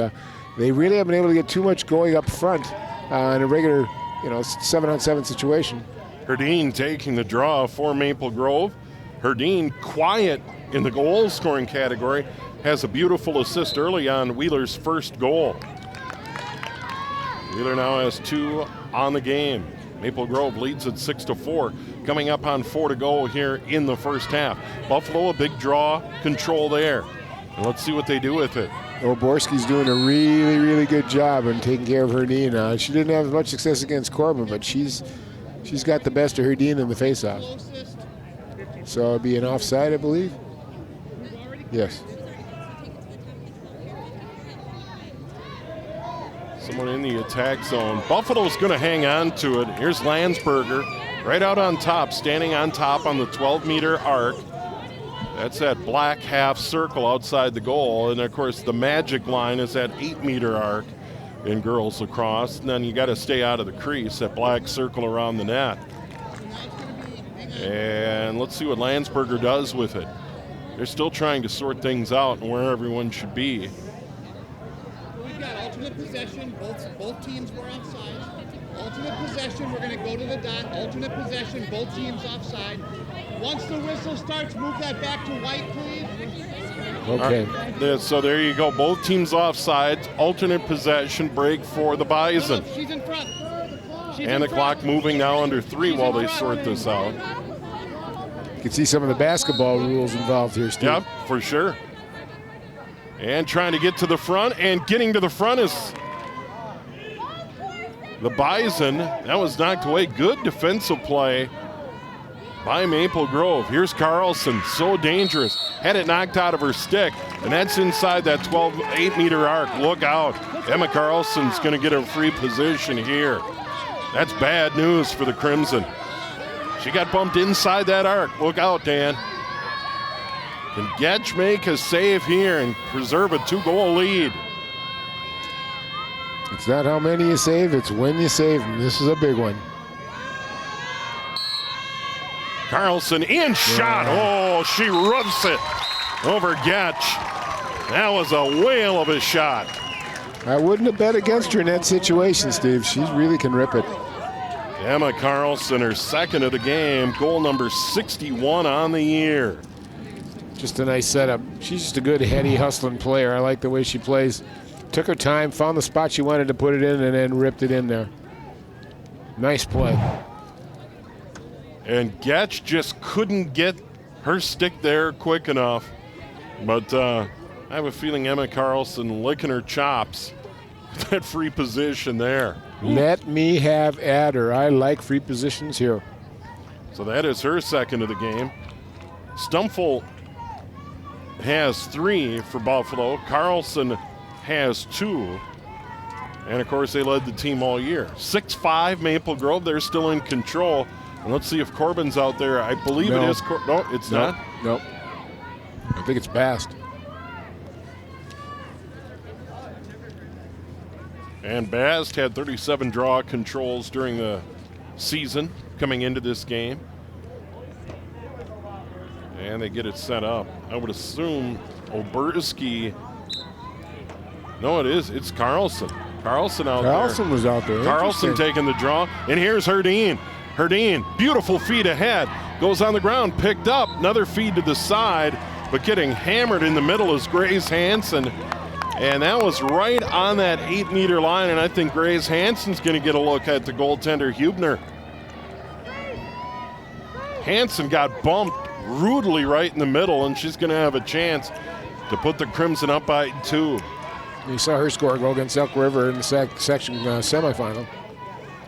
B: they really haven't been able to get too much going up front in a regular, 7-on-7 situation.
A: Herdeen taking the draw for Maple Grove. Herdeen, quiet in the goal-scoring category, has a beautiful assist early on Wheeler's first goal. Wheeler now has 2 on the game. Maple Grove leads at 6-4, coming up on 4 to go here in the first half. Buffalo, a big draw, control there. And let's see what they do with it.
B: Oborski's doing a really, really good job in taking care of Herdeen. She didn't have much success against Corbin, but she's got the best of Herdeen in the faceoff. So it'll be an offside, I believe. Yes.
A: Someone in the attack zone. Buffalo's going to hang on to it. Here's Landsberger right out on top, standing on top on the 12-meter arc. That's that black half circle outside the goal. And, of course, the magic line is that 8-meter arc in girls lacrosse. And then you got to stay out of the crease, that black circle around the net. And let's see what Landsberger does with it. They're still trying to sort things out and where everyone should be.
D: We've got alternate possession. Both teams were offside. Alternate possession, we're going to go to the dot. Alternate possession, both teams offside. Once the whistle starts, move that back to white, please.
B: Okay.
A: Right. So there you go. Both teams offside. Alternate possession break for the Bison.
D: She's in front.
A: And the clock moving now under 3 while they sort this out.
B: You can see some of the basketball rules involved here, Steve.
A: Yep, for sure. And trying to get to the front, and getting to the front is the Bison. That was knocked away. Good defensive play by Maple Grove. Here's Carlson, so dangerous. Had it knocked out of her stick, and that's inside that 8-meter arc. Look out. Emma Carlson's going to get a free position here. That's bad news for the Crimson. She got bumped inside that arc. Look out, Dan. Can Getch make a save here and preserve a 2-goal lead?
B: It's not how many you save, it's when you save them. This is a big one.
A: Carlson in shot. Oh, she roughs it over Getch. That was a whale of a shot.
B: I wouldn't have bet against her in that situation, Steve. She really can rip it.
A: Emma Carlson, her second of the game, goal number 61 on the year.
B: Just a nice setup. She's just a good, heady, hustling player. I like the way she plays. Took her time, found the spot she wanted to put it in, and then ripped it in there. Nice play.
A: And Getch just couldn't get her stick there quick enough. But I have a feeling Emma Carlson licking her chops with that free position there.
B: Let me have at her. I like free positions here.
A: So that is her second of the game. Stumfel has 3 for Buffalo. Carlson has 2. And, of course, they led the team all year. 6-5 Maple Grove. They're still in control. And let's see if Corbin's out there. I believe it is. No, it's not.
B: Nope. I think it's Bast.
A: And Bast had 37 draw controls during the season coming into this game. And they get it set up. I would assume Oberski No, it is. It's Carlson. Carlson out there.
B: Carlson was out there.
A: Carlson taking the draw. And here's Herdeen. Herdeen, beautiful feed ahead. Goes on the ground, picked up. Another feed to the side, but getting hammered in the middle is Grace Hansen. And that was right on that 8-meter line. And I think Grace Hansen's going to get a look at the goaltender, Huebner. Hansen got bumped rudely right in the middle, and she's going to have a chance to put the Crimson up by 2.
B: You saw her score go against Elk River in the section semifinal.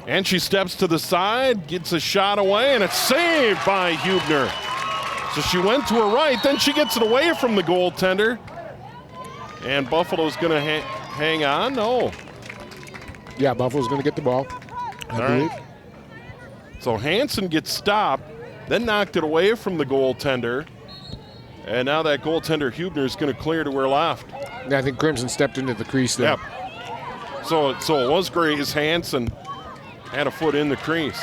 A: And she steps to the side, gets a shot away, and it's saved by Huebner. So she went to her right, then she gets it away from the goaltender. And Buffalo's going to hang on? No.
B: Yeah, Buffalo's going to get the ball, I believe.
A: Right. So Hansen gets stopped, then knocked it away from the goaltender. And now that goaltender Huebner is going to clear to her left.
B: Yeah, I think Crimson stepped into the crease there.
A: Yep. So it was Grace Hansen had a foot in the crease.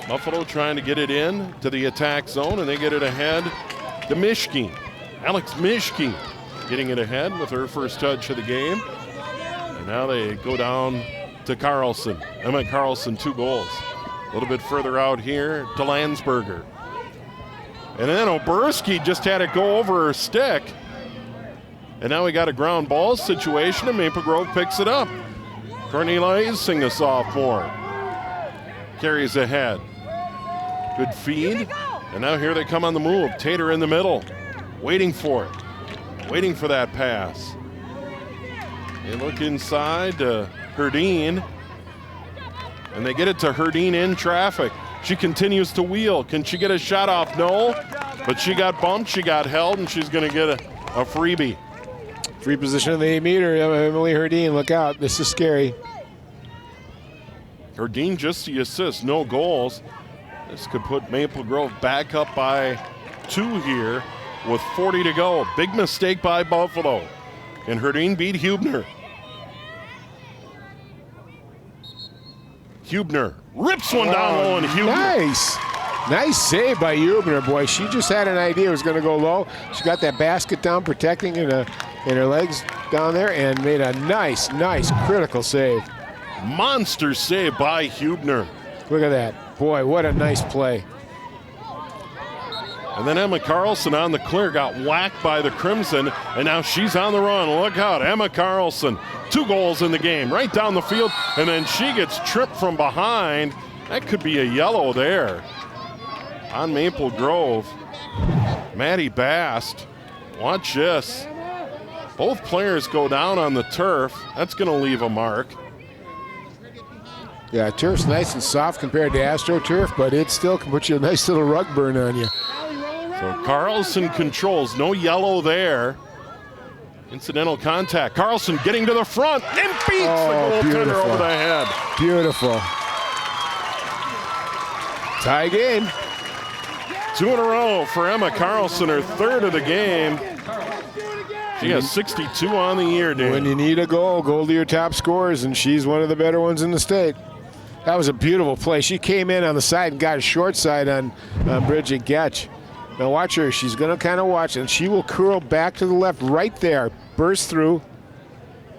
A: Buffalo trying to get it in to the attack zone, and they get it ahead to Mishkin. Alex Mishkin getting it ahead with her first touch of the game. And now they go down to Carlson. Emma Carlson, 2 goals. A little bit further out here to Landsberger. And then Oberski just had it go over her stick. And now we got a ground ball situation, and Maple Grove picks it up. Cornelia Ising, a sophomore, carries ahead. Good feed. And now here they come on the move. Tater in the middle, waiting for it, waiting for that pass. They look inside to Herdeen, and they get it to Herdeen in traffic. She continues to wheel. Can she get a shot off? No, but she got bumped, she got held, and she's going to get a freebie.
B: Free position in the 8-meter. Emily Herdeen, look out. This is scary.
A: Herdeen just the assist, no goals. This could put Maple Grove back up by 2 here with 40 to go. Big mistake by Buffalo. And Herdeen beat Huebner. Huebner rips one down low, and Huebner.
B: Nice save by Huebner, boy. She just had an idea it was going to go low. She got that basket down, protecting in her legs down there, and made a nice critical save.
A: Monster save by Huebner.
B: Look at that. Boy, what a nice play.
A: And then Emma Carlson on the clear got whacked by the Crimson, and now she's on the run. Look out, Emma Carlson. 2 goals in the game, right down the field, and then she gets tripped from behind. That could be a yellow there on Maple Grove. Maddie Bast, watch this. Both players go down on the turf. That's going to leave a mark.
B: Yeah, turf's nice and soft compared to AstroTurf, but it still can put you a nice little rug burn on you.
A: So Carlson controls, no yellow there. Incidental contact. Carlson getting to the front and beats the goaltender over the head.
B: Beautiful. Tie game.
A: 2 in a row for Emma Carlson, her 3rd of the game. She has 62 on the year, Dave.
B: When you need a goal, go to your top scorers, and she's one of the better ones in the state. That was a beautiful play. She came in on the side and got a short side on Bridget Getch. Now watch her. She's going to kind of watch, and she will curl back to the left right there, burst through,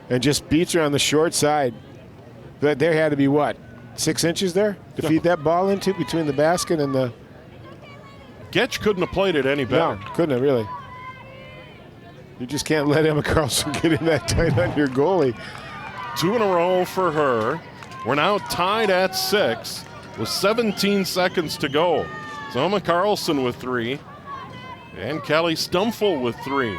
B: and just beats her on the short side. But there had to be, what, 6 inches there to feed that ball into between the basket and the...
A: Getch couldn't have played it any better.
B: No, couldn't have, really. You just can't let Emma Carlson get in that tight on your goalie.
A: 2 in a row for her. We're now tied at 6 with 17 seconds to go. So Emma Carlson with 3 and Callie Stumfel with 3.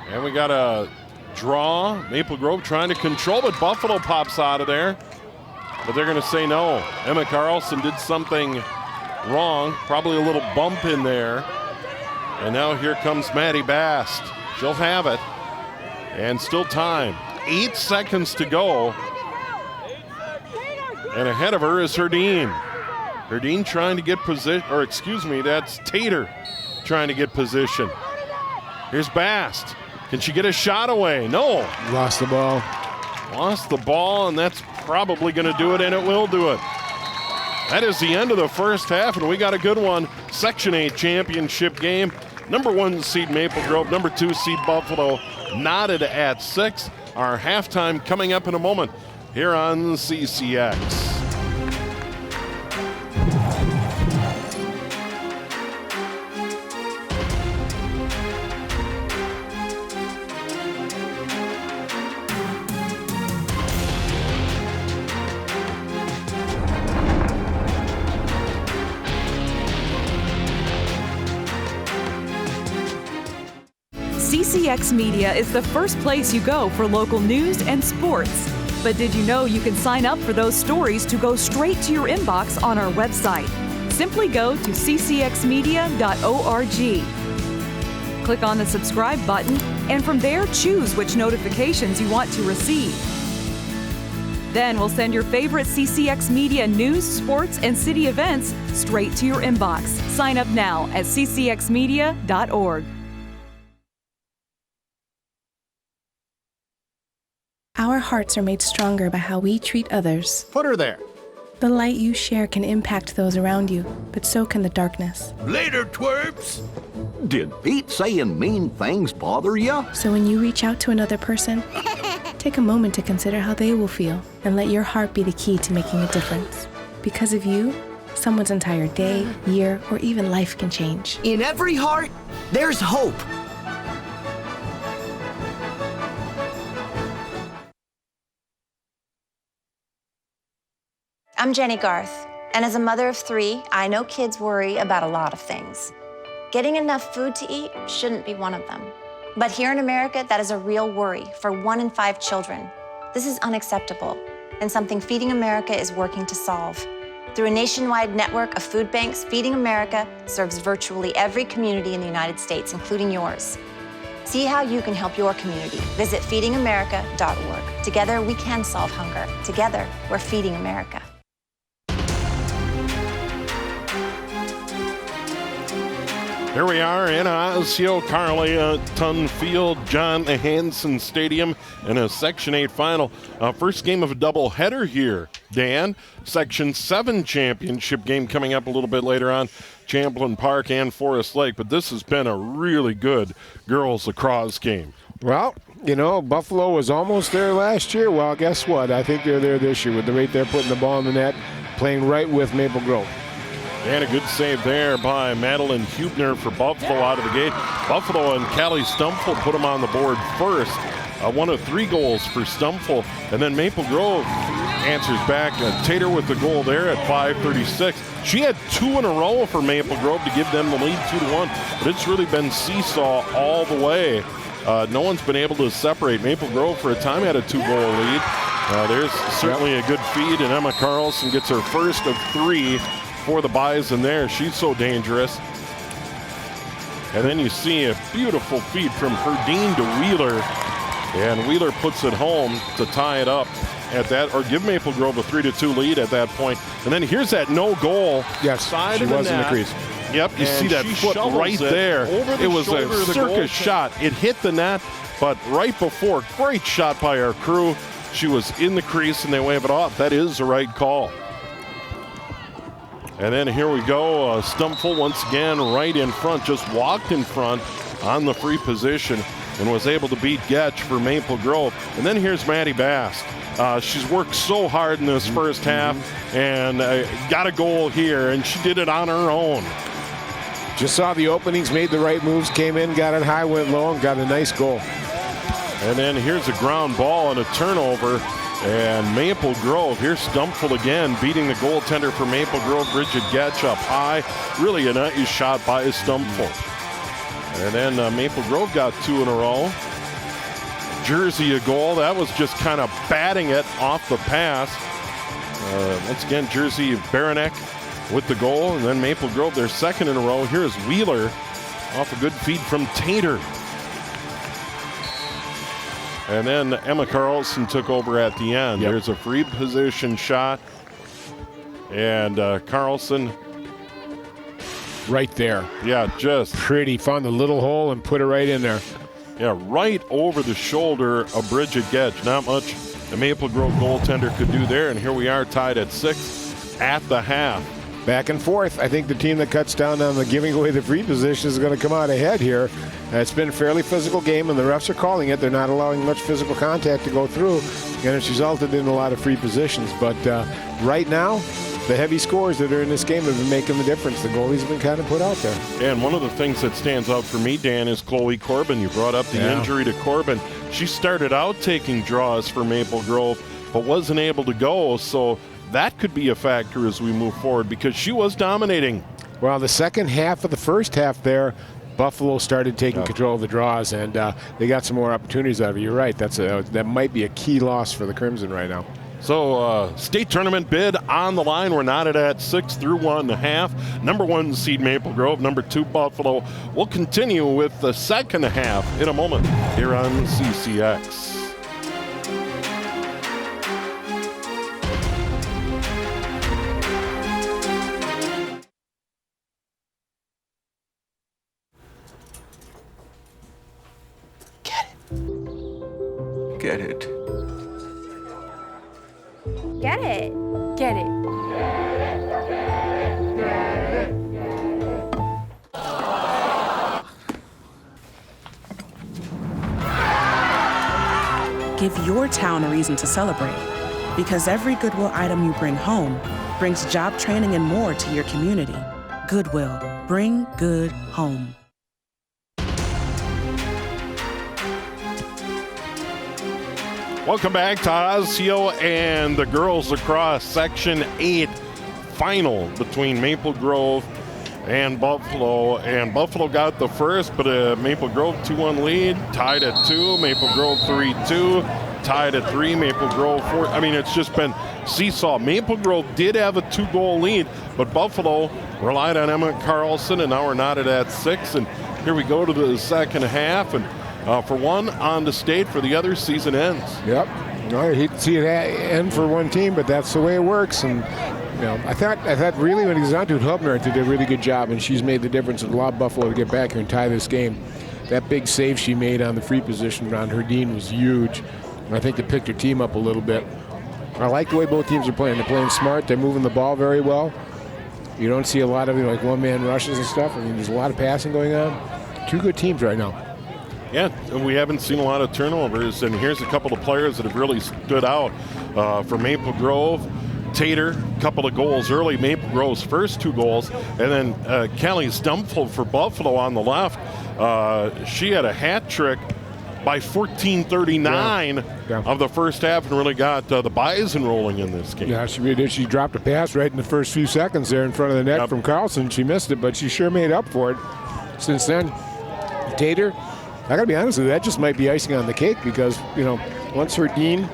A: And we got a draw. Maple Grove trying to control, but Buffalo pops out of there. But they're going to say no. Emma Carlson did something wrong, probably a little bump in there. And now here comes Maddie Bast. She'll have it. And still time. 8 seconds to go. And ahead of her is Herdeen. Herdeen trying to get position, or excuse me, that's Tater trying to get position. Here's Bast. Can she get a shot away? No.
B: Lost the ball.
A: Lost the ball, and that's probably going to do it, and it will do it. That is the end of the first half, and we got a good one. Section 8 championship game. Number 1 seed Maple Grove, number 2 seed Buffalo knotted at 6. Our halftime coming up in a moment here on CCX.
E: CCX Media is the first place you go for local news and sports. But did you know you can sign up for those stories to go straight to your inbox on our website? Simply go to ccxmedia.org. Click on the subscribe button, and from there choose which notifications you want to receive. Then we'll send your favorite CCX Media news, sports, and city events straight to your inbox. Sign up now at ccxmedia.org.
F: Our hearts are made stronger by how we treat others.
G: Put her there.
F: The light you share can impact those around you, but so can the darkness.
G: Later, twerps.
H: Did Pete saying mean things bother ya?
F: So when you reach out to another person, take a moment to consider how they will feel and let your heart be the key to making a difference. Because of you, someone's entire day, year, or even life can change.
I: In every heart, there's hope.
J: I'm Jenny Garth, and as a mother of 3, I know kids worry about a lot of things. Getting enough food to eat shouldn't be one of them. But here in America, that is a real worry for 1 in 5 children. This is unacceptable, and something Feeding America is working to solve. Through a nationwide network of food banks, Feeding America serves virtually every community in the United States, including yours. See how you can help your community. Visit feedingamerica.org. Together, we can solve hunger. Together, we're Feeding America.
A: Here we are in Osseo, Carlton Field, John Hanson Stadium in a Section 8 final. First game of a doubleheader here, Dan. Section 7 championship game coming up a little bit later on, Champlain Park and Forest Lake. But this has been a really good girls lacrosse game.
B: Well, you know, Buffalo was almost there last year. Well, guess what? I think they're there this year with the rate they're putting the ball in the net, playing right with Maple Grove.
A: And a good save there by Madeleine Huebner for Buffalo out of the gate. Buffalo and Callie Stumpfel put them on the board first. 1 of 3 goals for Stumpfel. And then Maple Grove answers back. Tater with the goal there at 5:36. She had 2 in a row for Maple Grove to give them the lead 2-1. But it's really been seesaw all the way. No one's been able to separate. Maple Grove for a time had a 2-goal lead. There's certainly a good feed, and Emma Carlson gets her first of 3 for the Bison there. She's so dangerous. And then you see a beautiful feed from Herdine to Wheeler. And Wheeler puts it home to tie it up at that, or give Maple Grove a 3-2 lead at that point. And then here's that no goal.
B: Yes,
A: side
B: she
A: of the
B: was
A: net.
B: in the crease.
A: Yep, you see that foot right there. It was a circus shot. It hit the net, but right before, great shot by our crew. She was in the crease and they wave it off. That is the right call. And then here we go, Stumpfel once again right in front, just walked in front on the free position and was able to beat Getch for Maple Grove. And then here's Maddie Bast. She's worked so hard in this first half and got a goal here, and she did it on her own.
B: Just saw the openings, made the right moves, came in, got it high, went low, and got a nice goal.
A: And then here's a ground ball and a turnover. And Maple Grove, here's Stumpfel again, beating the goaltender for Maple Grove, Bridget Getch up high. Really a nice shot by Stumpfel. And then Maple Grove got 2 in a row. Jersey a goal. That was just kind of batting it off the pass. Once again, Jersey Baranek with the goal. And then Maple Grove, their 2nd in a row. Here's Wheeler off a good feed from Tater. And then Emma Carlson took over at the end.
B: Yep.
A: There's a free position shot. And Carlson.
B: Right there.
A: Yeah, just.
B: Pretty. Found the little hole and put it right in there.
A: Yeah, right over the shoulder of Bridget Getch. Not much the Maple Grove goaltender could do there. And here we are tied at 6. at the half.
B: Back and forth. I think the team that cuts down on the giving away the free position is going to come out ahead here. It's been a fairly physical game, and the refs are calling it. They're not allowing much physical contact to go through, and it's resulted in a lot of free positions. But right now, the heavy scores that are in this game have been making the difference. The goalies have been kind of put out there.
A: And one of the things that stands out for me, Dan, is Chloe Corbin. You brought up the injury to Corbin. She started out taking draws for Maple Grove, but wasn't able to go. So that could be a factor as we move forward because she was dominating.
B: Well, the second half of the first half there, Buffalo started taking control of the draws, and they got some more opportunities out of it. You're right. That might be a key loss for the Crimson right now.
A: So state tournament bid on the line. We're knotted at 6 through 1.5. Number 1 seed Maple Grove, number 2 Buffalo. We'll continue with the second half in a moment here on CCX.
G: Get it.
K: Get it. Get it.
L: Give your town a reason to celebrate, because every Goodwill item you bring home brings job training and more to your community. Goodwill. Bring good home.
A: Welcome back to Osseo and the girls lacrosse Section 8 final between Maple Grove and Buffalo. And Buffalo got the first, but Maple Grove 2-1 lead, tied at 2. Maple Grove 3-2, tied at 3. Maple Grove 4. I mean, it's just been seesaw. Maple Grove did have a 2-goal lead, but Buffalo relied on Emma Carlson, and now we're knotted at 6. And here we go to the second half, and for one, on the state. For the other, season ends.
B: Yep. I hate to see it end for one team, but that's the way it works. And I thought really when it was Untitled Chapter did a really good job, and she's made the difference and allowed Buffalo to get back here and tie this game. That big save she made on the free position on Herdine was huge. And I think it picked her team up a little bit. I like the way both teams are playing. They're playing smart. They're moving the ball very well. You don't see a lot of like one-man rushes and stuff. I mean, there's a lot of passing going on. Two good teams right now.
A: Yeah, and we haven't seen a lot of turnovers, and here's a couple of players that have really stood out for Maple Grove. Tater, a couple of goals early, Maple Grove's first 2 goals, and then Callie Stumpful for Buffalo on the left. She had a hat trick by 14:39 of the first half and really got the Bison rolling in this game.
B: Yeah, she really did. She dropped a pass right in the first few seconds there in front of the net from Carlson. She missed it, but she sure made up for it. Since then, Tater, I got to be honest with you, that just might be icing on the cake because, once Herdine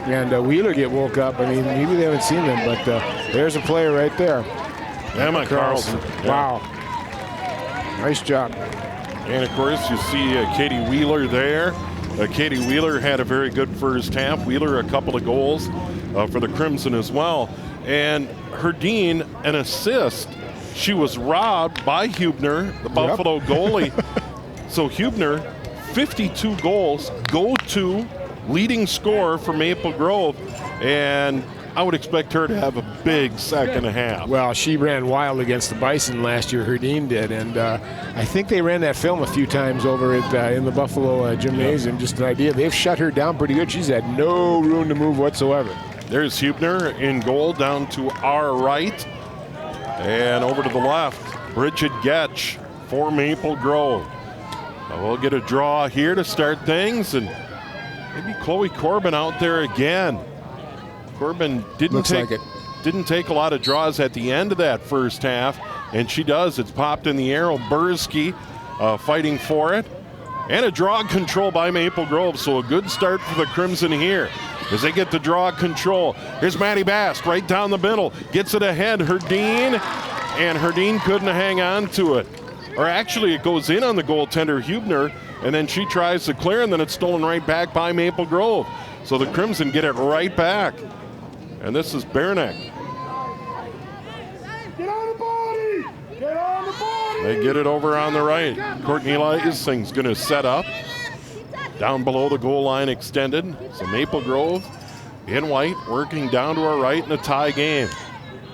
B: and Wheeler get woke up, I mean, maybe they haven't seen them, but there's a player right there.
A: Emma Carlson.
B: Wow. Nice job.
A: And, of course, you see Katie Wheeler there. Katie Wheeler had a very good first half. Wheeler, a couple of goals for the Crimson as well. And Herdine, an assist. She was robbed by Huebner, the Buffalo goalie. So Huebner, 52 goals, go-to leading scorer for Maple Grove, and I would expect her to have a big second half.
B: Well, she ran wild against the Bison last year, Herdine did, and I think they ran that film a few times over at in the Buffalo gymnasium. Just an idea. They've shut her down pretty good. She's had no room to move whatsoever.
A: There's Huebner in goal down to our right, and over to the left, Bridget Getch for Maple Grove. We'll get a draw here to start things, and maybe Chloe Corbin out there again. Corbin didn't take a lot of draws at the end of that first half, and she does. It's popped in the air. Oberski fighting for it. And a draw control by Maple Grove, so a good start for the Crimson here as they get the draw control. Here's Maddie Bast right down the middle. Gets it ahead, Herdine, and Herdine couldn't hang on to it. Or actually, it goes in on the goaltender, Huebner, and then she tries to clear, and then it's stolen right back by Maple Grove. So the Crimson get it right back. And this is Bernick.
M: Get on the body! Get on the body!
A: They get it over on the right. Courtney Lysing's going to set up. Down below the goal line extended. So Maple Grove in white, working down to our right in a tie game.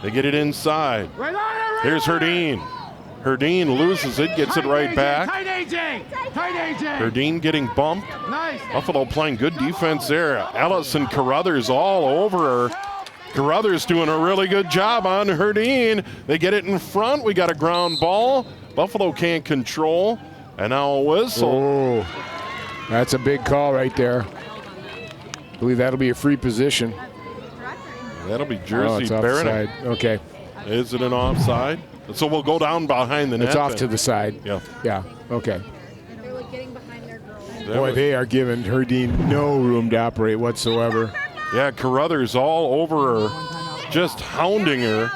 A: They get it inside. Here's Herdine. Herdine loses it, gets it right back.
M: Tight AJ.
A: Herdine getting bumped. Buffalo playing good defense there. Allyson Carruthers all over her. Carruthers doing a really good job on Herdine. They get it in front. We got a ground ball. Buffalo can't control. And now a whistle.
B: Oh, that's a big call right there. I believe that'll be a free position.
A: That'll be Jersey
B: Barrett. Okay.
A: Is it an offside? So we'll go down behind the net.
B: It's off to the side.
A: Yeah.
B: Yeah, okay.
K: They're like getting behind their girls.
B: Boy, they are giving Herdine no room to operate whatsoever.
A: Yeah, Carruthers all over her, just hounding her.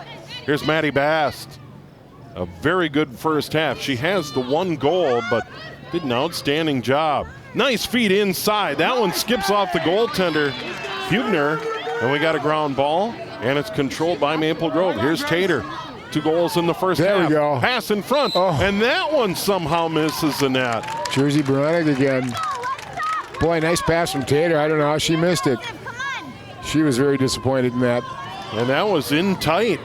A: Here's Maddie Bast. A very good first half. She has the one goal, but did an outstanding job. Nice feed inside. That one skips off the goaltender, Huebner, and we got a ground ball, and it's controlled by Maple Grove. Here's Tater. 2 goals in the first half.
B: There we go.
A: Pass in front, and that one somehow misses the net.
B: Jersey Baronic again. Boy, nice pass from Tater. I don't know how she missed it. She was very disappointed in that.
A: And that was in tight.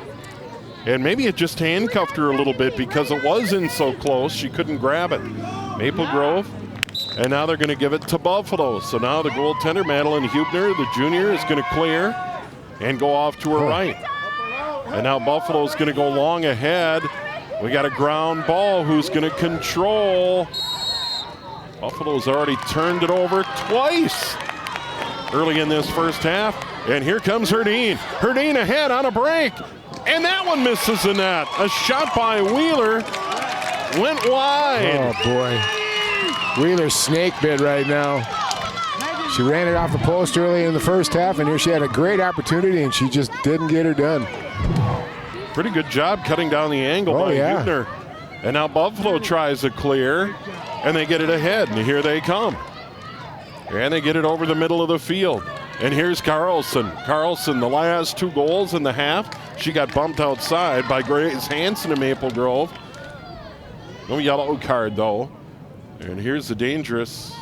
A: And maybe it just handcuffed her a little bit because it was in so close she couldn't grab it. Maple Grove, and now they're going to give it to Buffalo. So now the goaltender, Madeleine Huebner, the junior, is going to clear and go off to her right. And now Buffalo's going to go long ahead. We got a ground ball. Who's going to control? Buffalo's already turned it over twice early in this first half. And here comes Herdine. Herdine ahead on a break. And that one misses the net. A shot by Wheeler went wide.
B: Oh, boy. Wheeler's snake bit right now. She ran it off the post early in the first half, and here she had a great opportunity, and she just didn't get her done.
A: Pretty good job cutting down the angle by Huebner. And now Buffalo tries to clear, and they get it ahead, and here they come. And they get it over the middle of the field. And here's Carlson. Carlson, the last 2 goals in the half. She got bumped outside by Grace Hansen of Maple Grove. No yellow card, though. And here's the dangerous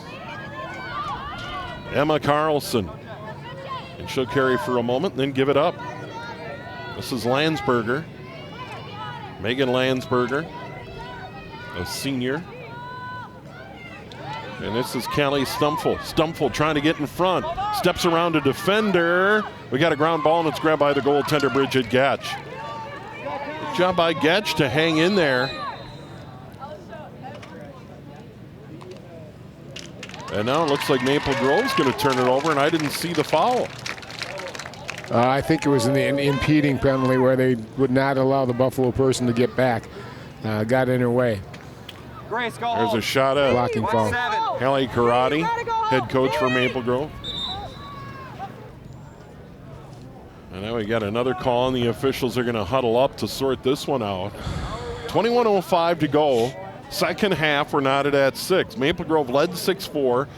A: Emma Carlson. And she'll carry for a moment and then give it up. This is Landsberger. Megan Landsberger, a senior. And this is Callie Stumpfel. Stumpfel trying to get in front. Steps around a defender. We got a ground ball, and it's grabbed by the goaltender, Bridget Getch. Good job by Getch to hang in there. And now it looks like Maple Grove's going to turn it over, and I didn't see the foul.
B: I think it was an impeding penalty where they would not allow the Buffalo person to get back. Got in her way.
A: There's a shot at
B: blocking foul.
A: Hallie Karate, head coach for Maple Grove. And now we got another call, and the officials are going to huddle up to sort this one out. 21:05 to go. Second half, we're knotted at 6. Maple Grove led 6-4.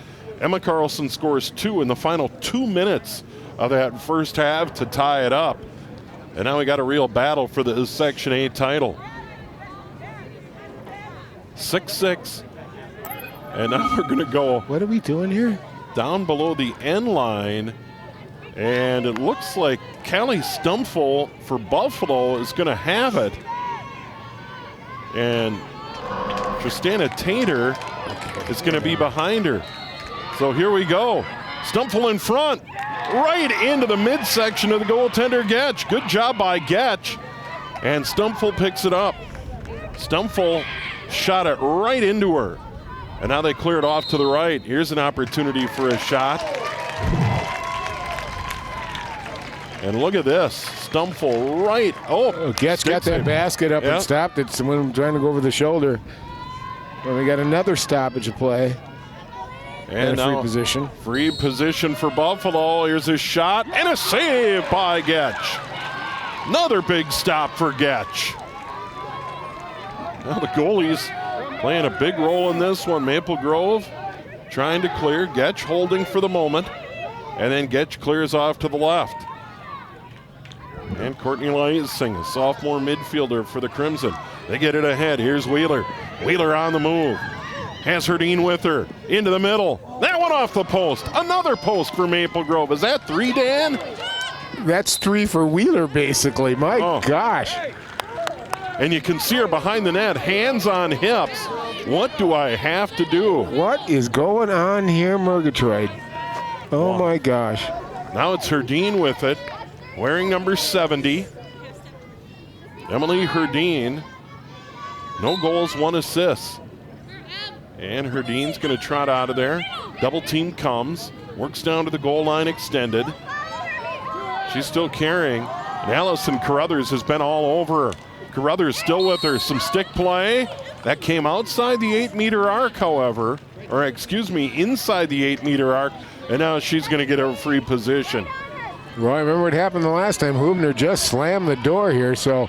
A: Emma Carlson scores 2 in the final 2 minutes of that first half to tie it up. And now we got a real battle for the Section 8 title. 6-6. And now we're going to go.
B: What are we doing here?
A: Down below the end line. And it looks like Callie Stumpfel for Buffalo is going to have it. And Tristana Tater is going to be behind her. So here we go. Stumpfel in front. Right into the midsection of the goaltender, Getch. Good job by Getch. And Stumpfel picks it up. Stumpfel shot it right into her. And now they clear it off to the right. Here's an opportunity for a shot. And look at this. Stumpfel right. Oh,
B: Getch got that basket up and stopped it. Someone trying to go over the shoulder. Well, we got another stoppage of play. And a free position.
A: Free position for Buffalo. Here's a shot and a save by Getch. Another big stop for Getch. Now the goalies playing a big role in this one. Maple Grove trying to clear. Getch holding for the moment. And then Getch clears off to the left. And Courtney Lysing, a sophomore midfielder for the Crimson. They get it ahead. Here's Wheeler. Wheeler on the move. Has Herdine with her. Into the middle. That one off the post. Another post for Maple Grove. Is that 3, Dan?
B: That's 3 for Wheeler, basically. My gosh.
A: And you can see her behind the net, hands on hips. What do I have to do?
B: What is going on here, Murgatroyd? Oh, my gosh.
A: Now it's Herdeen with it, wearing number 70. Emily Herdeen, no goals, 1 assist. And Herdeen's going to trot out of there. Double team comes, works down to the goal line extended. She's still carrying. And Allyson Carruthers has been all over her. Carruthers still with her. Some stick play. That came outside the 8-meter arc, however. Or, excuse me, inside the 8-meter arc. And now she's going to get a free position.
B: Well, I remember what happened the last time. Huebner just slammed the door here, so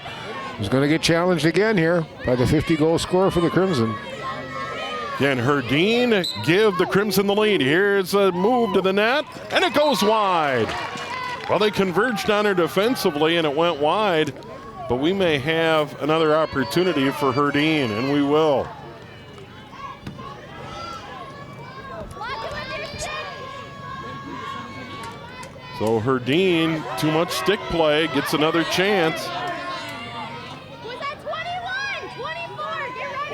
B: he's going to get challenged again here by the 50-goal scorer for the Crimson.
A: Can Herdeen give the Crimson the lead? Here's a move to the net, and it goes wide. Well, they converged on her defensively, and it went wide. But we may have another opportunity for Herdeen, and we will. So Herdeen, too much stick play, gets another chance.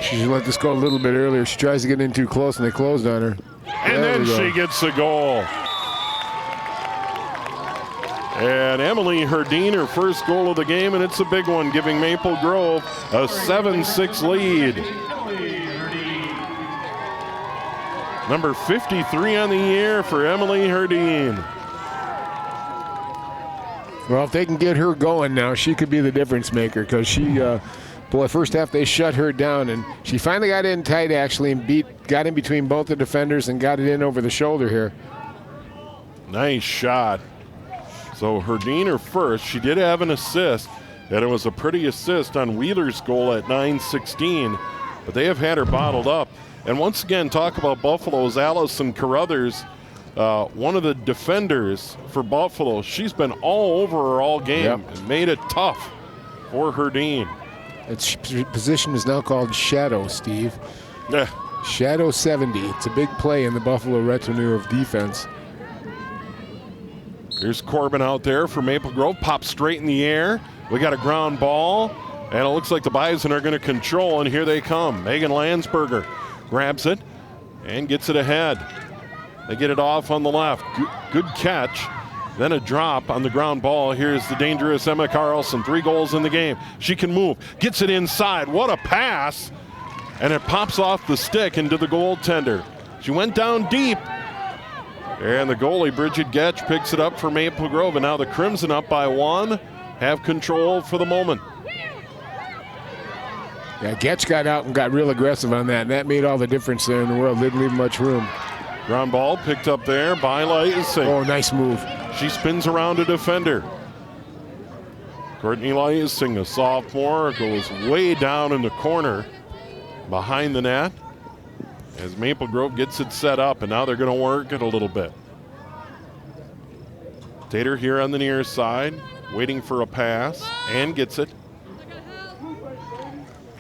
B: She should let this go a little bit earlier. She tries to get in too close, and they closed on her.
A: And then she gets the goal. And Emily Herdeen, her first goal of the game, and it's a big one, giving Maple Grove a 7-6 lead. Number 53 on the year for Emily Herdeen.
B: Well, if they can get her going now, she could be the difference maker, because she, boy, first half they shut her down, and she finally got in tight, actually, and got in between both the defenders and got it in over the shoulder here.
A: Nice shot. So Herdeen, her first. She did have an assist, and it was a pretty assist on Wheeler's goal at 9:16, but they have had her bottled up. And once again, talk about Buffalo's Allyson Carruthers, one of the defenders for Buffalo. She's been all over her all game and made it tough for Herdeen.
B: Its position is now called Shadow, Steve.
A: Yeah.
B: Shadow 70. It's a big play in the Buffalo retinue of defense.
A: Here's Corbin out there for Maple Grove. Pops straight in the air. We got a ground ball, and it looks like the Bison are going to control, and here they come. Megan Landsberger grabs it and gets it ahead. They get it off on the left. Good catch. Then a drop on the ground ball. Here's the dangerous Emma Carlson. 3 goals in the game. She can move. Gets it inside. What a pass. And it pops off the stick into the goaltender. She went down deep. And the goalie, Bridget Getch, picks it up for Maple Grove. And now the Crimson up by 1. Have control for the moment.
B: Yeah, Getch got out and got real aggressive on that. And that made all the difference there in the world. Didn't leave much room.
A: Ground ball picked up there by Lysing.
B: Oh, nice move.
A: She spins around a defender. Courtney Lysing, a sophomore, goes way down in the corner behind the net as Maple Grove gets it set up, and now they're going to work it a little bit. Tater here on the near side, waiting for a pass, and gets it.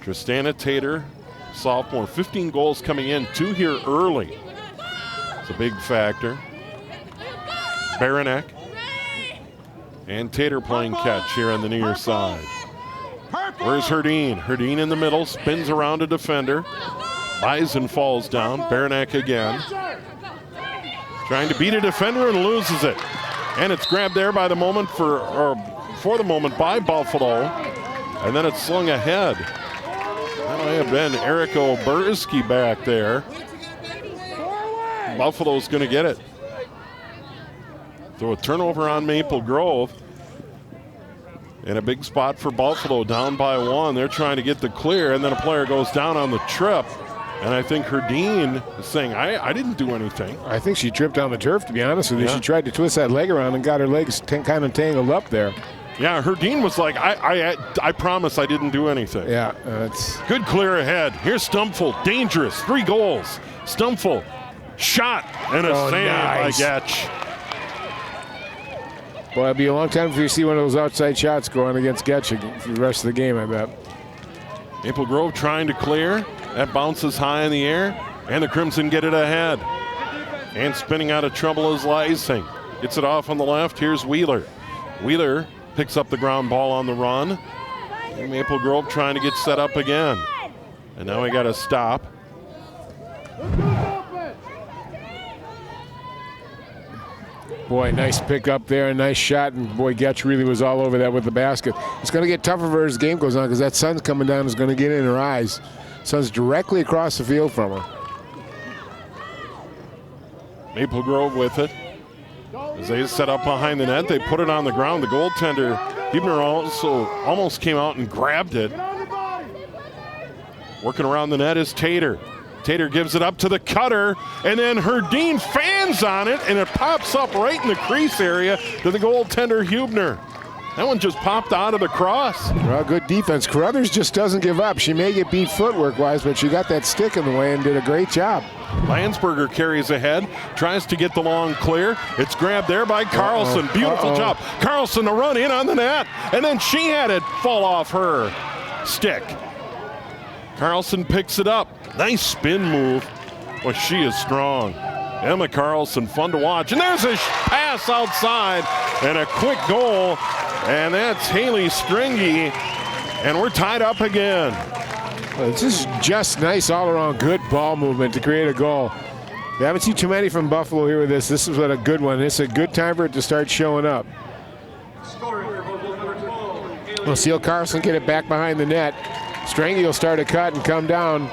A: Tristana Tater, sophomore, 15 goals coming in, 2 here early. It's a big factor. Baranek and Tater playing catch here on the near side. Where's Herdeen? Herdeen in the middle, spins around a defender. Bison falls down. Baranek again. Trying to beat a defender and loses it. And it's grabbed there by the moment for the moment by Buffalo. And then it's slung ahead. That might have been Erica Oberski back there. Buffalo's going to get it. So a turnover on Maple Grove. And a big spot for Buffalo, down by 1. They're trying to get the clear, and then a player goes down on the trip. And I think Herdeen is saying, I didn't do anything.
B: I think she tripped on the turf, to be honest with you. She tried to twist that leg around and got her legs kind of tangled up there.
A: Yeah, Herdeen was like, I promise I didn't do anything.
B: Yeah, it's
A: good clear ahead. Here's Stumpful, dangerous, 3 goals. Stumpful, shot, and a save by Getch.
B: Boy, it'll be a long time before you see one of those outside shots going against Getch for the rest of the game, I bet.
A: Maple Grove trying to clear. That bounces high in the air, and the Crimson get it ahead. And spinning out of trouble is Lysing. Gets it off on the left. Here's Wheeler. Wheeler picks up the ground ball on the run. And Maple Grove trying to get set up again. And now we got to stop.
B: Boy, nice pick up there, a nice shot, and boy, Getch really was all over that with the basket. It's going to get tougher for her as the game goes on because that sun's coming down is going to get in her eyes. Sun's directly across the field from her.
A: Maple Grove with it. As they set up behind the net, they put it on the ground. The goaltender, Huebner, also almost came out and grabbed it. Working around the net is Tater. Tater gives it up to the cutter, and then Herdeen fans on it, and it pops up right in the crease area to the goaltender, Huebner. That one just popped out of the cross.
B: Well, good defense. Carruthers just doesn't give up. She may get beat footwork-wise, but she got that stick in the way and did a great job.
A: Landsberger carries ahead, tries to get the long clear. It's grabbed there by Carlson. Beautiful job. Carlson to run in on the net, and then she had it fall off her stick. Carlson picks it up. Nice spin move. Well, she is strong. Emma Carlson, fun to watch. And there's a pass outside and a quick goal. And that's Haley Stringy. And we're tied up again.
B: This is just nice all-around good ball movement to create a goal. We haven't seen too many from Buffalo here with this. This is what a good one. It's a good time for it to start showing up. We'll see Carlson get it back behind the net. Stringy will start a cut and come down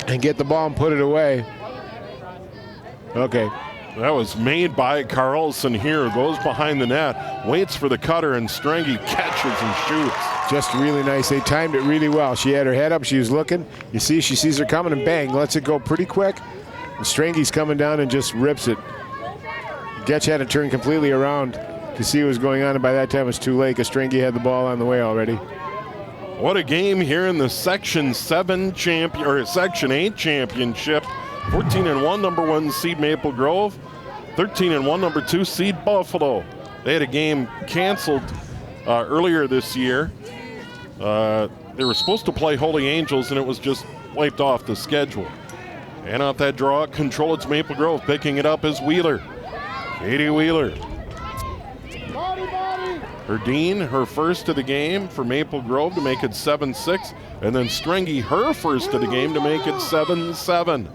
B: and get the ball and put it away. Okay.
A: That was made by Carlson here. Goes behind the net, waits for the cutter, and Stringy catches and shoots.
B: Just really nice. They timed it really well. She had her head up. She was looking. You see, she sees her coming and bang, lets it go pretty quick. And Stringy's coming down and just rips it. Getch had to turn completely around to see what was going on, and by that time it was too late because Stringy had the ball on the way already.
A: What a game here in the Section 7 champion or Section 8 championship. 14-1 number 1 seed Maple Grove, 13-1 number 2 seed Buffalo. They had a game canceled earlier this year. They were supposed to play Holy Angels, and it was just wiped off the schedule. And off that draw, control, it's Maple Grove. Picking it up is Wheeler. Katie Wheeler. Herdeen, her first of the game for Maple Grove to make it 7-6. And then Stringy, her first of the game to make it 7-7.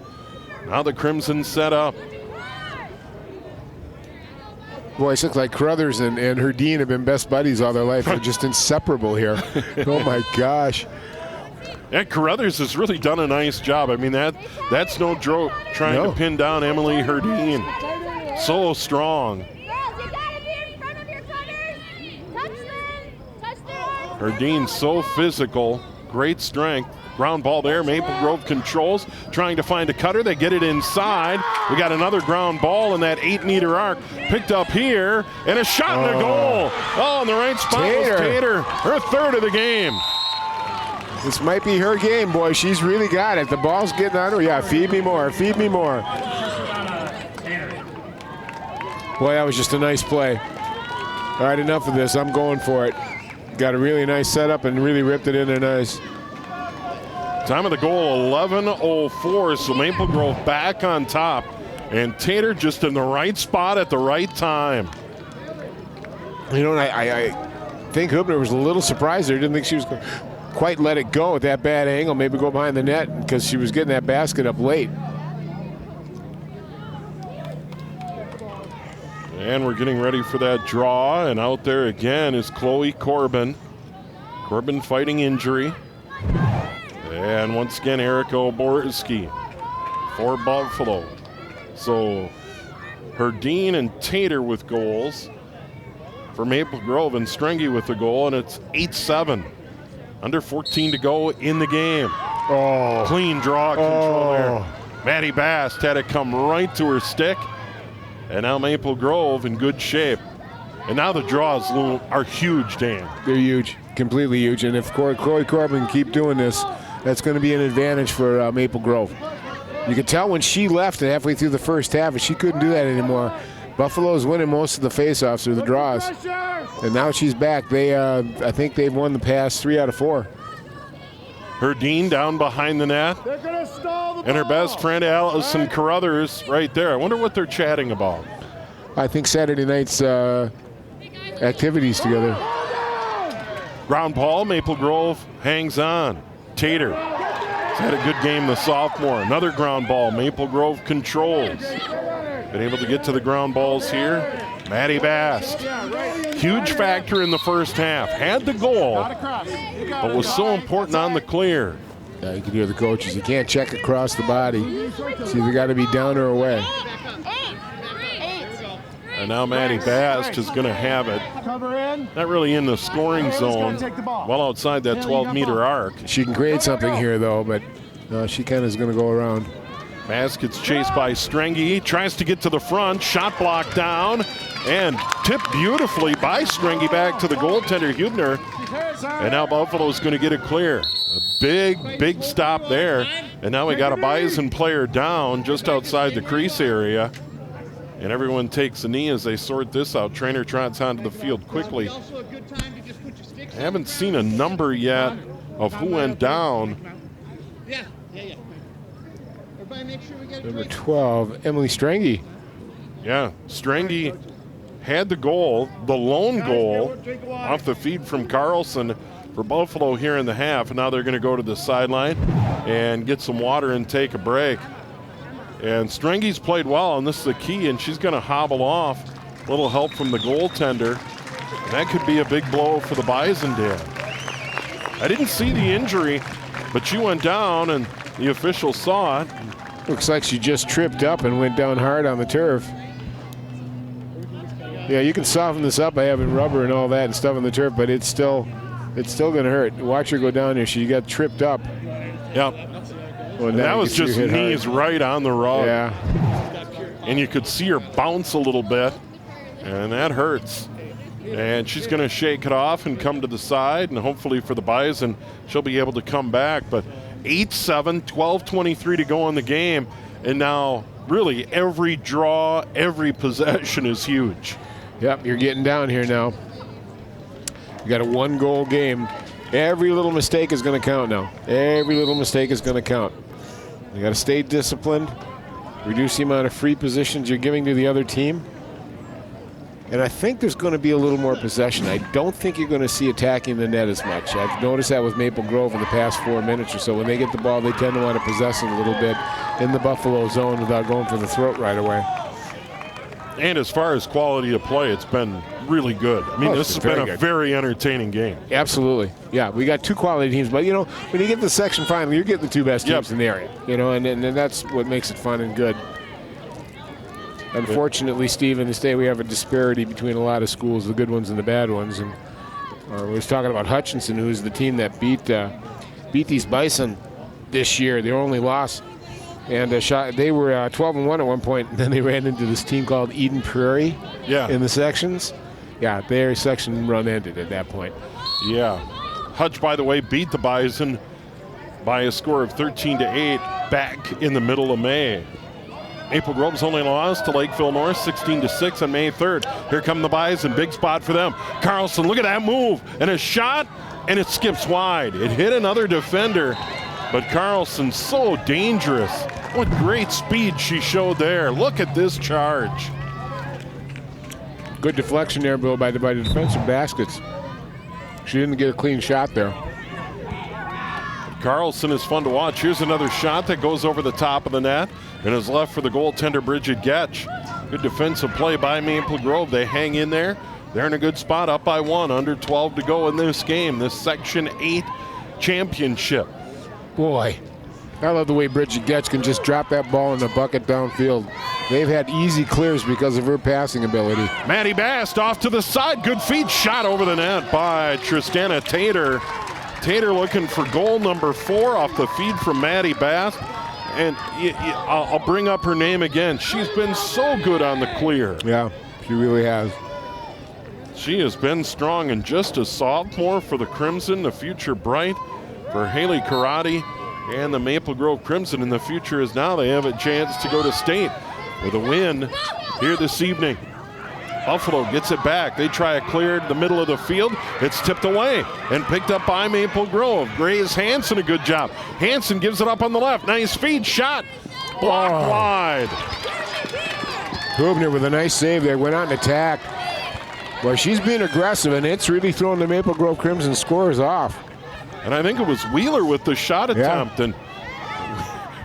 A: Now the Crimson set up.
B: Boy, it looks like Carruthers and Herdeen have been best buddies all their life. They're just inseparable here. Oh my gosh.
A: Yeah, Carruthers has really done a nice job. I mean, that's no joke trying to pin down Emily Herdeen. So strong. Herdeen so physical, great strength. Ground ball there, Maple Grove controls, trying to find a cutter. They get it inside. We got another ground ball in that 8-meter arc. Picked up here, and a shot and a goal. Oh, in the right spot was Tater, her third of the game.
B: This might be her game, boy. She's really got it. The ball's getting on her. Yeah, feed me more, feed me more. Boy, that was just a nice play. All right, enough of this. I'm going for it. Got a really nice setup and really ripped it in there nice.
A: Time of the goal, 11:04, so Maple Grove back on top. And Tater just in the right spot at the right time.
B: You know, I think Huebner was a little surprised there. Didn't think she was going to quite let it go at that bad angle, maybe go behind the net because she was getting that basket up late.
A: And we're getting ready for that draw, and out there again is Chloe Corbin. Corbin fighting injury. And once again, Erica Oborski for Buffalo. So Herdeen and Tater with goals for Maple Grove, and Stringy with the goal, and it's 8-7. Under 14 to go in the game.
B: Oh.
A: Clean draw control there. Maddie Bast had it come right to her stick. And now Maple Grove in good shape. And now the draws are huge, Dan.
B: They're huge, completely huge. And if Chloe Corbin can keep doing this, that's going to be an advantage for Maple Grove. You could tell when she left halfway through the first half, and she couldn't do that anymore. Buffalo's winning most of the faceoffs or the draws. And now she's back. I think they've won the past 3 out of 4.
A: Herdeen down behind the net. And her best friend, Allyson Carruthers, right there. I wonder what they're chatting about.
B: I think Saturday night's activities together.
A: Ground ball, Maple Grove hangs on. Tater has had a good game, the sophomore. Another ground ball, Maple Grove controls. Been able to get to the ground balls here. Maddie Bast, huge factor in the first half. Had the goal, but was so important on the clear.
B: Yeah, you can hear the coaches. You can't check across the body. It's either got to be down or away.
A: And now Maddie Bast is going to have it. Not really in the scoring zone, well outside that 12-meter arc.
B: She can create something here, though, but she kind of is going to go around.
A: Bast gets chased by Strengy, tries to get to the front, shot blocked down, and tipped beautifully by Strengy back to the goaltender, Huebner. And now Buffalo's going to get it clear. A big stop there. And now we got a Bison player down just outside the crease area. And everyone takes a knee as they sort this out. Trainer trots onto the field quickly. I haven't seen a number yet of who went down.
B: Number 12, Emily Strengy.
A: Yeah, Strengy had the goal, the lone goal, off the feed from Carlson for Buffalo here in the half. And now they're going to go to the sideline and get some water and take a break. And Strengy's played well, and this is the key, and she's going to hobble off. A little help from the goaltender. And that could be a big blow for the Bisondale. I didn't see the injury, but she went down, and the official saw it.
B: Looks like she just tripped up and went down hard on the turf. Yeah, you can soften this up by having rubber and all that and stuff on the turf, but it's still going to hurt. Watch her go down there. She got tripped up.
A: Yep. Well, that was just knees right on the rug.
B: Yeah.
A: And you could see her bounce a little bit, and that hurts. And she's going to shake it off and come to the side, and hopefully for the Bison, she'll be able to come back. But 8-7, 12:23 to go in the game, and now really every draw, every possession is huge.
B: Yep, you're getting down here now. You got a one-goal game. Every little mistake is going to count now. Every little mistake is going to count. You got to stay disciplined, reduce the amount of free positions you're giving to the other team. And I think there's going to be a little more possession. I don't think you're going to see attacking the net as much. I've noticed that with Maple Grove in the past 4 minutes or so. When they get the ball, they tend to want to possess it a little bit in the Buffalo zone without going for the throat right away.
A: And as far as quality of play, it's been really good. I mean, this has been a very entertaining game.
B: Absolutely. Yeah, we got two quality teams. But, you know, when you get the section final, you're getting the two best teams in the area. You know, and that's what makes it fun and good. Unfortunately, Steve, in the state, we have a disparity between a lot of schools, the good ones and the bad ones. And we was talking about Hutchinson, who's the team that beat these Bison this year. Their only loss. And they were 12-1 at one point, and then they ran into this team called Eden Prairie in the sections. Yeah, their section run ended at that point.
A: Yeah. Hutch, by the way, beat the Bison by a score of 13-8 back in the middle of May. Maple Grove's only lost to Lakeville North 16-6 on May 3rd. Here come the Bison, big spot for them. Carlson, look at that move, and a shot, and it skips wide. It hit another defender, but Carlson so dangerous. What great speed she showed there. Look at this charge.
B: Good deflection there, Bill, by the defensive baskets. She didn't get a clean shot there.
A: Carlson is fun to watch. Here's another shot that goes over the top of the net and is left for the goaltender, Bridget Getch. Good defensive play by Maple Grove. They hang in there. They're in a good spot, up by 1, under 12 to go in this game, this Section 8 championship.
B: Boy, I love the way Bridget Getch can just drop that ball in the bucket downfield. They've had easy clears because of her passing ability.
A: Maddie Bast off to the side. Good feed shot over the net by Tristana Tater. Tater looking for goal number 4 off the feed from Maddie Bast. And I'll bring up her name again. She's been so good on the clear.
B: Yeah, she really has.
A: She has been strong, and just a sophomore for the Crimson. The future bright for Haley Karate and the Maple Grove Crimson. And the future is now they have a chance to go to state with a win here this evening. Buffalo gets it back. They try a clear to the middle of the field. It's tipped away and picked up by Maple Grove. Grace Hansen, a good job. Hansen gives it up on the left. Nice feed shot. Blocked wide.
B: Huebner with a nice save there. Went out and attacked. Well, she's being aggressive, and it's really throwing the Maple Grove Crimson scorers off.
A: And I think it was Wheeler with the shot attempt. And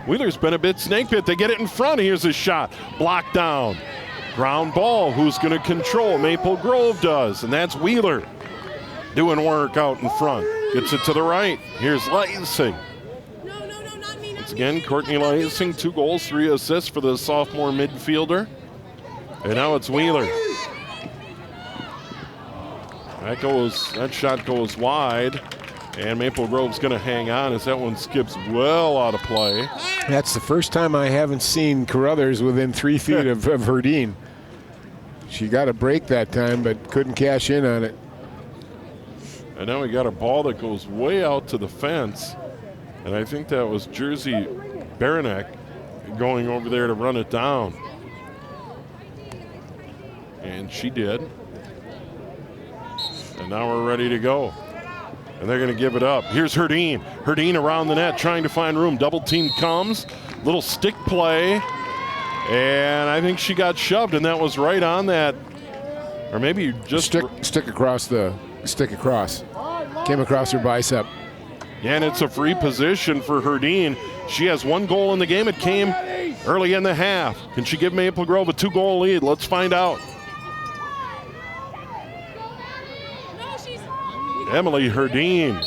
A: Wheeler's been a bit snake bit. They get it in front. Here's a shot. Blocked down. Ground ball. Who's going to control? Maple Grove does. And that's Wheeler doing work out in front. Gets it to the right. Here's Lacing. Once again, Courtney Lacing, 2 goals, 3 assists for the sophomore midfielder. And now it's Wheeler. That shot goes wide. And Maple Grove's going to hang on as that one skips well out of play.
B: That's the first time I haven't seen Carruthers within 3 feet of Herdeen. She got a break that time, but couldn't cash in on it.
A: And now we got a ball that goes way out to the fence. And I think that was Jersey Baranek going over there to run it down. And she did. And now we're ready to go. And they're going to give it up. Here's Herdeen. Herdeen around the net trying to find room. Double team comes. Little stick play. And I think she got shoved, and that was right on that. Or maybe just
B: stick across. Came across her bicep.
A: Yeah, and it's a free position for Herdeen. She has 1 goal in the game. It came early in the half. Can she give Maple Grove a 2-goal lead? Let's find out. Emily Herdeen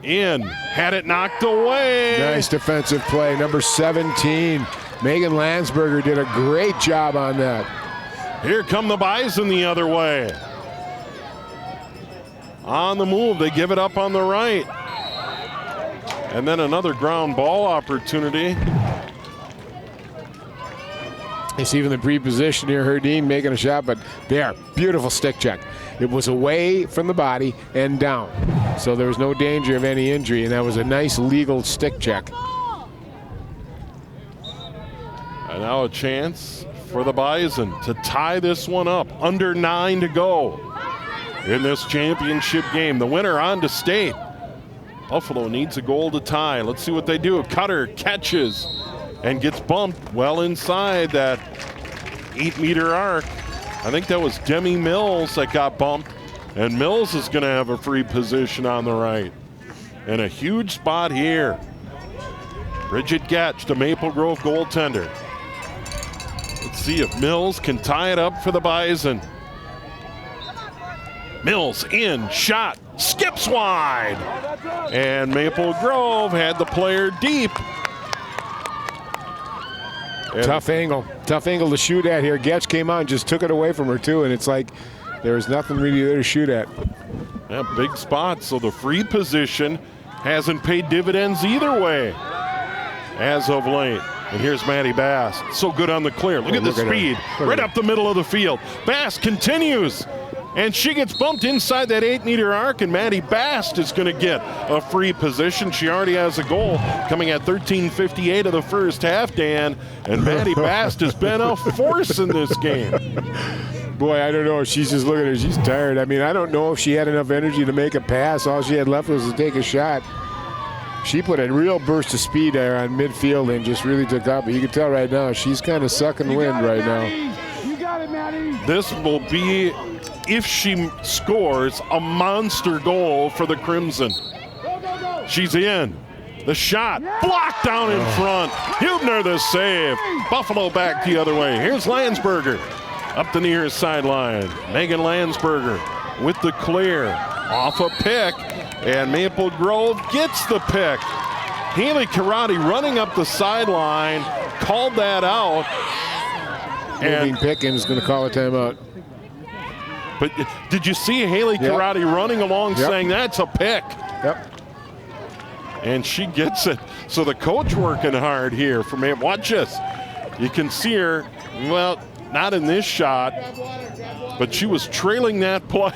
A: in, had it knocked away.
B: Nice defensive play, number 17. Megan Landsberger did a great job on that.
A: Here come the Bison the other way. On the move, they give it up on the right. And then another ground ball opportunity.
B: It's even the pre-position here, Herdeen making a shot, but there, beautiful stick check. It was away from the body and down. So there was no danger of any injury, and that was a nice legal stick check.
A: And now a chance for the Bison to tie this one up. Under 9 to go in this championship game. The winner on to state. Buffalo needs a goal to tie. Let's see what they do. Cutter catches and gets bumped well inside that 8-meter arc. I think that was Demi Mills that got bumped, and Mills is going to have a free position on the right. And a huge spot here. Bridget Gatch, the Maple Grove goaltender. Let's see if Mills can tie it up for the Bison. Mills in, shot, skips wide. And Maple Grove had the player deep.
B: Tough angle to shoot at here. Getch came out and just took it away from her too, and it's like there's nothing really there to shoot at.
A: Yeah, big spot, so the free position hasn't paid dividends either way as of late. And here's Maddie Bass, so good on the clear. Look at the speed, right up the middle of the field. Bass continues, and she gets bumped inside that 8-meter arc, and Maddie Bass is going to get a free position. She already has a goal coming at 13:58 of the first half, Dan, and Maddie Bass has been a force in this game.
B: Boy, I don't know. She's just looking at her. She's tired. I mean, I don't know if she had enough energy to make a pass. All she had left was to take a shot. She put a real burst of speed there on midfield and just really took up. But you can tell right now she's kind of sucking wind right now.
M: You got it, Maddie.
A: This will be, if she scores, a monster goal for the Crimson. She's in. The shot blocked down in front. Huebner the save. Buffalo back the other way. Here's Landsberger up the near sideline. Megan Landsberger with the clear. Off a pick. And Maple Grove gets the pick. Haley Karate running up the sideline. Called that out.
B: And Pickens is going to call a timeout.
A: But did you see Haley Karate running along saying that's a pick?
B: Yep.
A: And she gets it. So the coach working hard here for me. Watch this. You can see her, well, not in this shot, but she was trailing that play.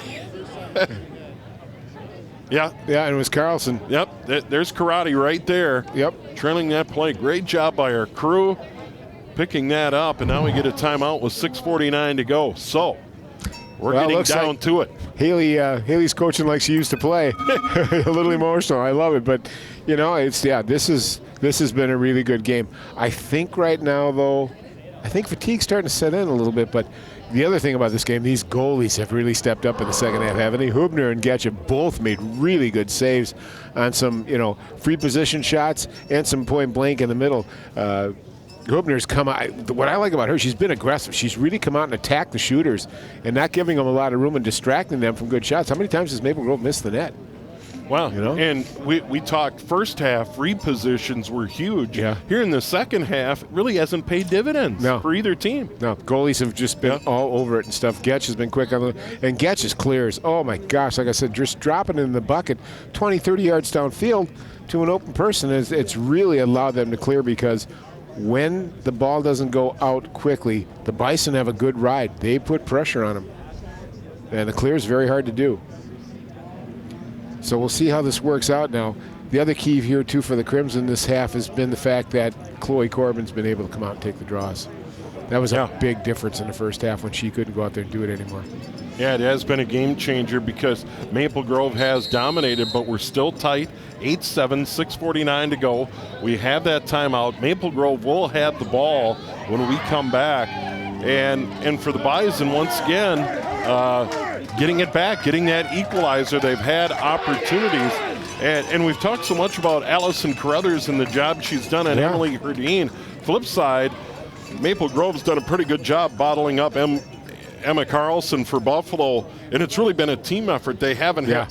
A: Yeah,
B: and it was Carlson.
A: Yep, there's Karate right there.
B: Yep.
A: Trailing that play. Great job by our crew picking that up, and now we get a timeout with 6:49 to go. So we're getting down to it.
B: Haley's coaching like she used to play. A little emotional. I love it, but you know, this has been a really good game. I think right now though, I think fatigue's starting to set in a little bit, but The other thing about this game, these goalies have really stepped up in the second half, haven't they? Huebner and Getch have both made really good saves on some, free position shots and some point blank in the middle. Huebner's come out. What I like about her, she's been aggressive. She's really come out and attacked the shooters and not giving them a lot of room and distracting them from good shots. How many times has Maple Grove missed the net?
A: Wow. And we talked first half, repositions were huge.
B: Yeah.
A: Here in the second half, it really hasn't paid dividends for either team.
B: No, goalies have just been all over it and stuff. Getch has been quick on and Getch's clears. Oh, my gosh, like I said, just dropping it in the bucket 20, 30 yards downfield to an open person, it's really allowed them to clear because when the ball doesn't go out quickly, the Bison have a good ride. They put pressure on them. And the clear is very hard to do. So we'll see how this works out now. The other key here, too, for the Crimson this half has been the fact that Chloe Corbin's been able to come out and take the draws. That was a big difference in the first half when she couldn't go out there and do it anymore.
A: Yeah, it has been a game changer because Maple Grove has dominated, but we're still tight. 8-7, 6:49 to go. We have that timeout. Maple Grove will have the ball when we come back. And for the Bison, once again, getting it back, getting that equalizer. They've had opportunities. And we've talked so much about Allyson Carruthers and the job she's done, and Emily Herdeen. Flip side, Maple Grove's done a pretty good job bottling up Emma Carlson for Buffalo, and it's really been a team effort. They haven't had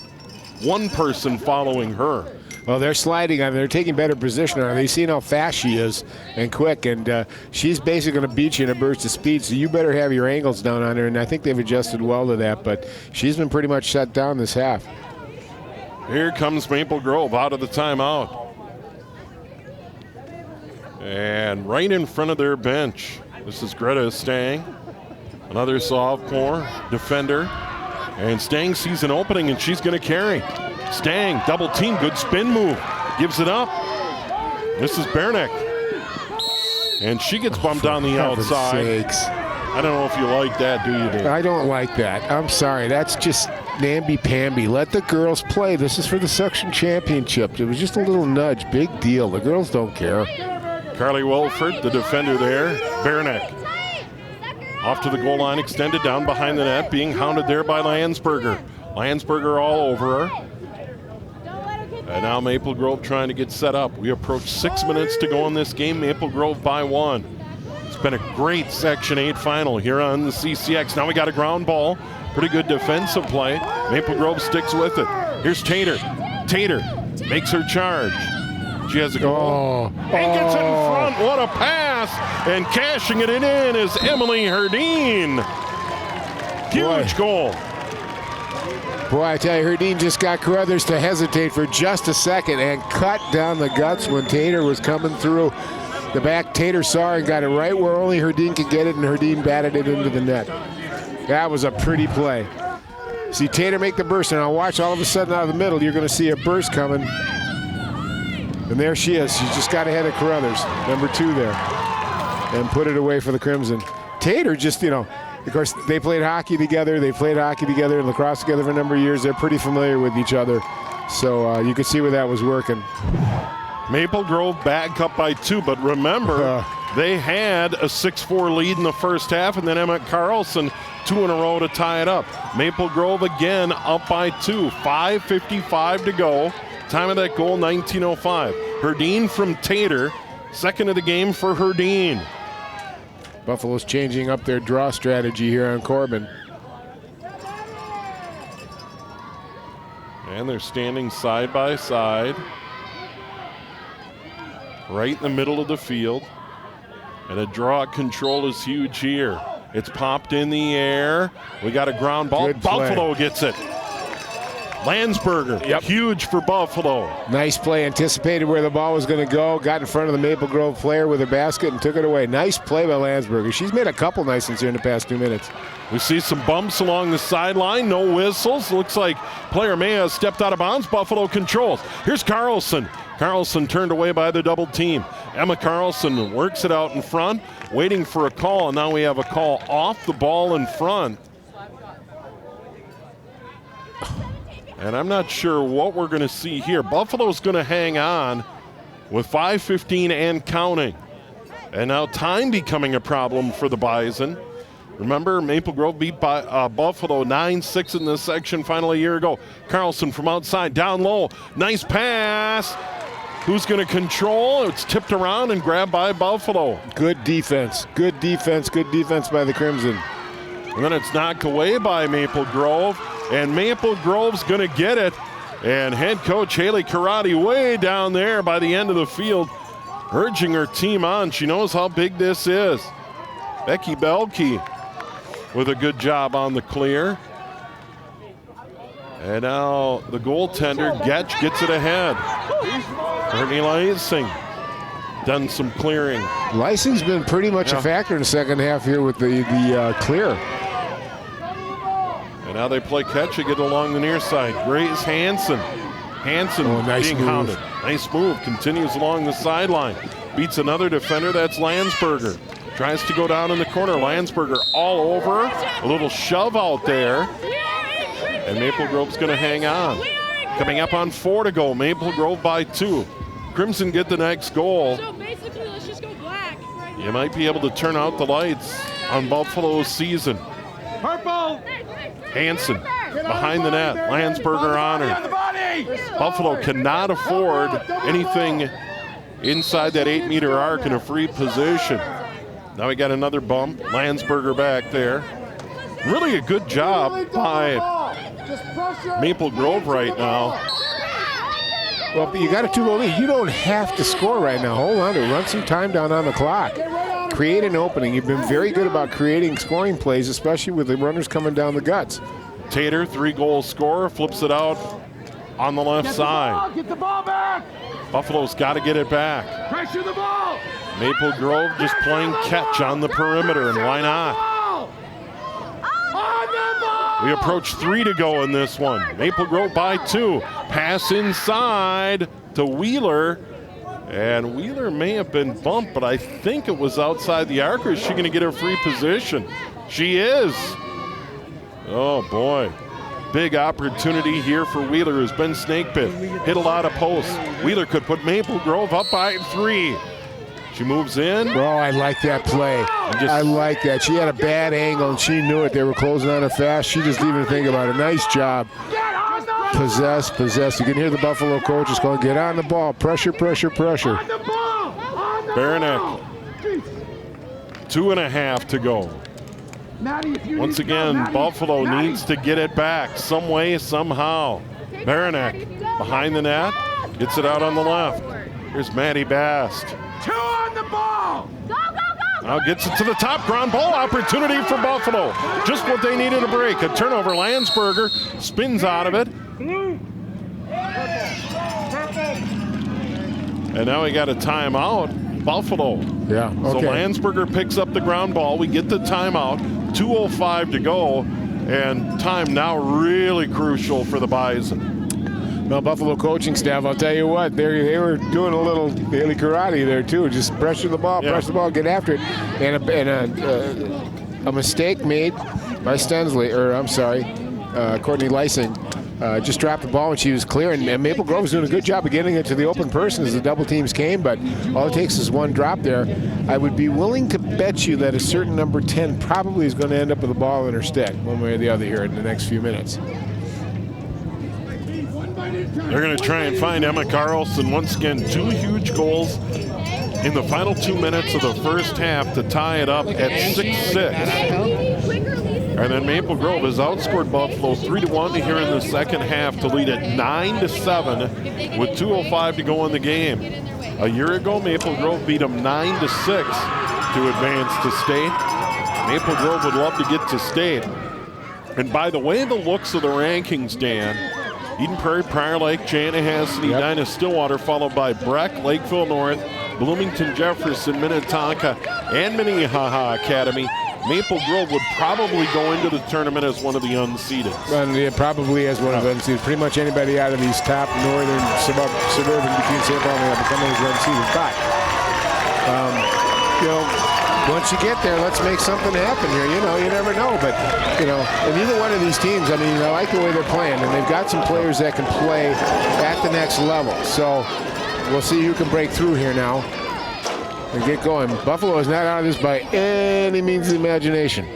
A: one person following her.
B: Well, they're sliding on. They're taking better position on her. They've seen how fast she is and quick, and she's basically going to beat you in a burst of speed, so you better have your angles down on her, and I think they've adjusted well to that, but she's been pretty much shut down this half.
A: Here comes Maple Grove out of the timeout. And right in front of their bench, this is Greta Stang, another sophomore defender. And Stang sees an opening, and she's going to carry. Stang, double team, good spin move. Gives it up. This is Bernick. And she gets bumped on the outside.
B: Sakes.
A: I don't know if you like that, do you, Dave?
B: I don't like that. I'm sorry. That's just namby-pamby. Let the girls play. This is for the section championship. It was just a little nudge. Big deal. The girls don't care.
A: Carly Wilford, the defender there. Bernick. Off to the goal line, extended down behind the net, being hounded there by Landsberger. Landsberger all over her. And now Maple Grove trying to get set up. We approach 6 minutes to go in this game. Maple Grove by 1. It's been a great Section 8 final here on the CCX. Now we got a ground ball. Pretty good defensive play. Maple Grove sticks with it. Here's Tater. Tater makes her charge. She has a goal. And gets it in front. What a pass. And cashing it in is Emily Herdeen. Huge goal.
B: Boy, I tell you, Herdeen just got Carruthers to hesitate for just a second and cut down the guts when Tater was coming through the back. Tater saw her and got it right where only Herdeen could get it, and Herdeen batted it into the net. That was a pretty play. See Tater make the burst, and I'll watch all of a sudden out of the middle, you're going to see a burst coming. And there she is. She just got ahead of Carruthers, number 2 there, and put it away for the Crimson. Tater just, of course, they played hockey together. They played hockey together and lacrosse together for a number of years. They're pretty familiar with each other. So you could see where that was working.
A: Maple Grove back up by 2, but remember, they had a 6-4 lead in the first half, and then Emma Carlson 2 in a row to tie it up. Maple Grove again up by 2. 5:55 to go. Time of that goal, 19:05. Herdeen from Tater. Second of the game for Herdeen.
B: Buffalo's changing up their draw strategy here on Corbin.
A: And they're standing side by side. Right in the middle of the field. And the draw control is huge here. It's popped in the air. We got a ground ball. Buffalo gets it. Landsberger, huge for Buffalo.
B: Nice play, anticipated where the ball was going to go, got in front of the Maple Grove player with a basket and took it away. Nice play by Landsberger. She's made a couple nice ones here in the past 2 minutes.
A: We see some bumps along the sideline, no whistles. Looks like player may have stepped out of bounds. Buffalo controls. Here's Carlson. Carlson turned away by the double team. Emma Carlson works it out in front, waiting for a call, and now we have a call off the ball in front. And I'm not sure what we're going to see here. Buffalo's going to hang on with 5:15 and counting. And now time becoming a problem for the Bison. Remember, Maple Grove beat Buffalo 9-6 in this section final a year ago. Carlson from outside, down low. Nice pass. Who's going to control? It's tipped around and grabbed by Buffalo.
B: Good defense. Good defense by the Crimson.
A: And then it's knocked away by Maple Grove. And Maple Grove's going to get it. And head coach Haley Karate way down there by the end of the field, urging her team on. She knows how big this is. Becky Belke with a good job on the clear. And now the goaltender, Getch, gets it ahead. Courtney Lysing done some clearing.
B: Lysing's been pretty much a factor in the second half here with the clear.
A: And now they play catch. They get along the near side. Grace Hansen.
B: Nice
A: being
B: move.
A: hounded. Nice move. Continues along the sideline. Beats another defender. That's Landsberger. Tries to go down in the corner. Landsberger all over. A little shove out there. And Maple Grove's going to hang on. Coming up on 4 to go. Maple Grove by 2. Crimson get the next goal.
K: So basically, let's just go black.
A: You might be able to turn out the lights on Buffalo's season.
M: Purple.
A: Hansen behind the net. Landsberger on her. Buffalo cannot afford anything inside that 8-meter arc in a free position. Now we got another bump. Landsberger back there. Really a good job by Maple Grove right now.
B: Well, you got a 2-goal lead. You don't have to score right now. Hold on to it. Run some time down on the clock. Create an opening. You've been very good about creating scoring plays, especially with the runners coming down the guts.
A: Tater, 3-goal scorer, flips it out on the left side.
M: Get the ball back.
A: Buffalo's got to get it back.
M: Pressure the ball.
A: Maple Grove just playing catch on the perimeter, and why not? We approach 3 to go in this one. Maple Grove by 2. Pass inside to Wheeler. And Wheeler may have been bumped, but I think it was outside the arc. Or is she going to get her free position? She is. Oh, boy. Big opportunity here for Wheeler, who's been snake bit. Hit a lot of posts. Wheeler could put Maple Grove up by 3. She moves in.
B: Oh, I like that play. I like that. She had a bad angle, and she knew it. They were closing on her fast. She just didn't even think about it. Nice job. Possess. You can hear the Buffalo coaches going, get on the ball. Pressure.
A: Baranek. 2.5 to go. Once again, Buffalo needs to get it back some way, somehow. Baranek behind the net. Gets it out on the left. Here's Maddie Bast.
M: 2 on the ball.
A: Now gets it to the top. Ground ball opportunity for Buffalo. Just what they needed to break. A turnover. Landsberger spins out of it. And now we got a timeout. Buffalo.
B: Yeah. Okay.
A: So Landsberger picks up the ground ball. We get the timeout. 2:05 to go. And time now really crucial for the Bison.
B: Well, Buffalo coaching staff, I'll tell you what, they were doing a little Haley Karate there too. Just pressure the ball, get after it. And a mistake made by Courtney Lysing. Just dropped the ball when she was clear, and Maple Grove was doing a good job of getting it to the open person as the double teams came, but all it takes is one drop there. I would be willing to bet you that a certain number 10 probably is going to end up with the ball in her stick one way or the other here in the next few minutes.
A: They're going to try and find Emma Carlson. Once again, 2 huge goals in the final 2 minutes of the first half to tie it up at 6-6. And then Maple Grove has outscored Buffalo 3-1 here in the second half to lead at 9-7 with 2:05 to go in the game. A year ago, Maple Grove beat them 9-6 to advance to state. Maple Grove would love to get to state. And by the way, the looks of the rankings, Dan, Eden Prairie, Prior Lake, Chanhassen, Edina, Stillwater, followed by Breck, Lakeville North, Bloomington, Jefferson, Minnetonka, and Minnehaha Academy. Maple Grove would probably go into the tournament as one of the unseeded.
B: Well, yeah, probably as one of the unseeded. Pretty much anybody out of these top northern suburban between St. Paul and Minneapolis comes as unseeded. But, once you get there, let's make something happen here. You never know. But, and either one of these teams, I like the way they're playing. And they've got some players that can play at the next level. So we'll see who can break through here now and get going. Buffalo is not out of this by any means of the imagination.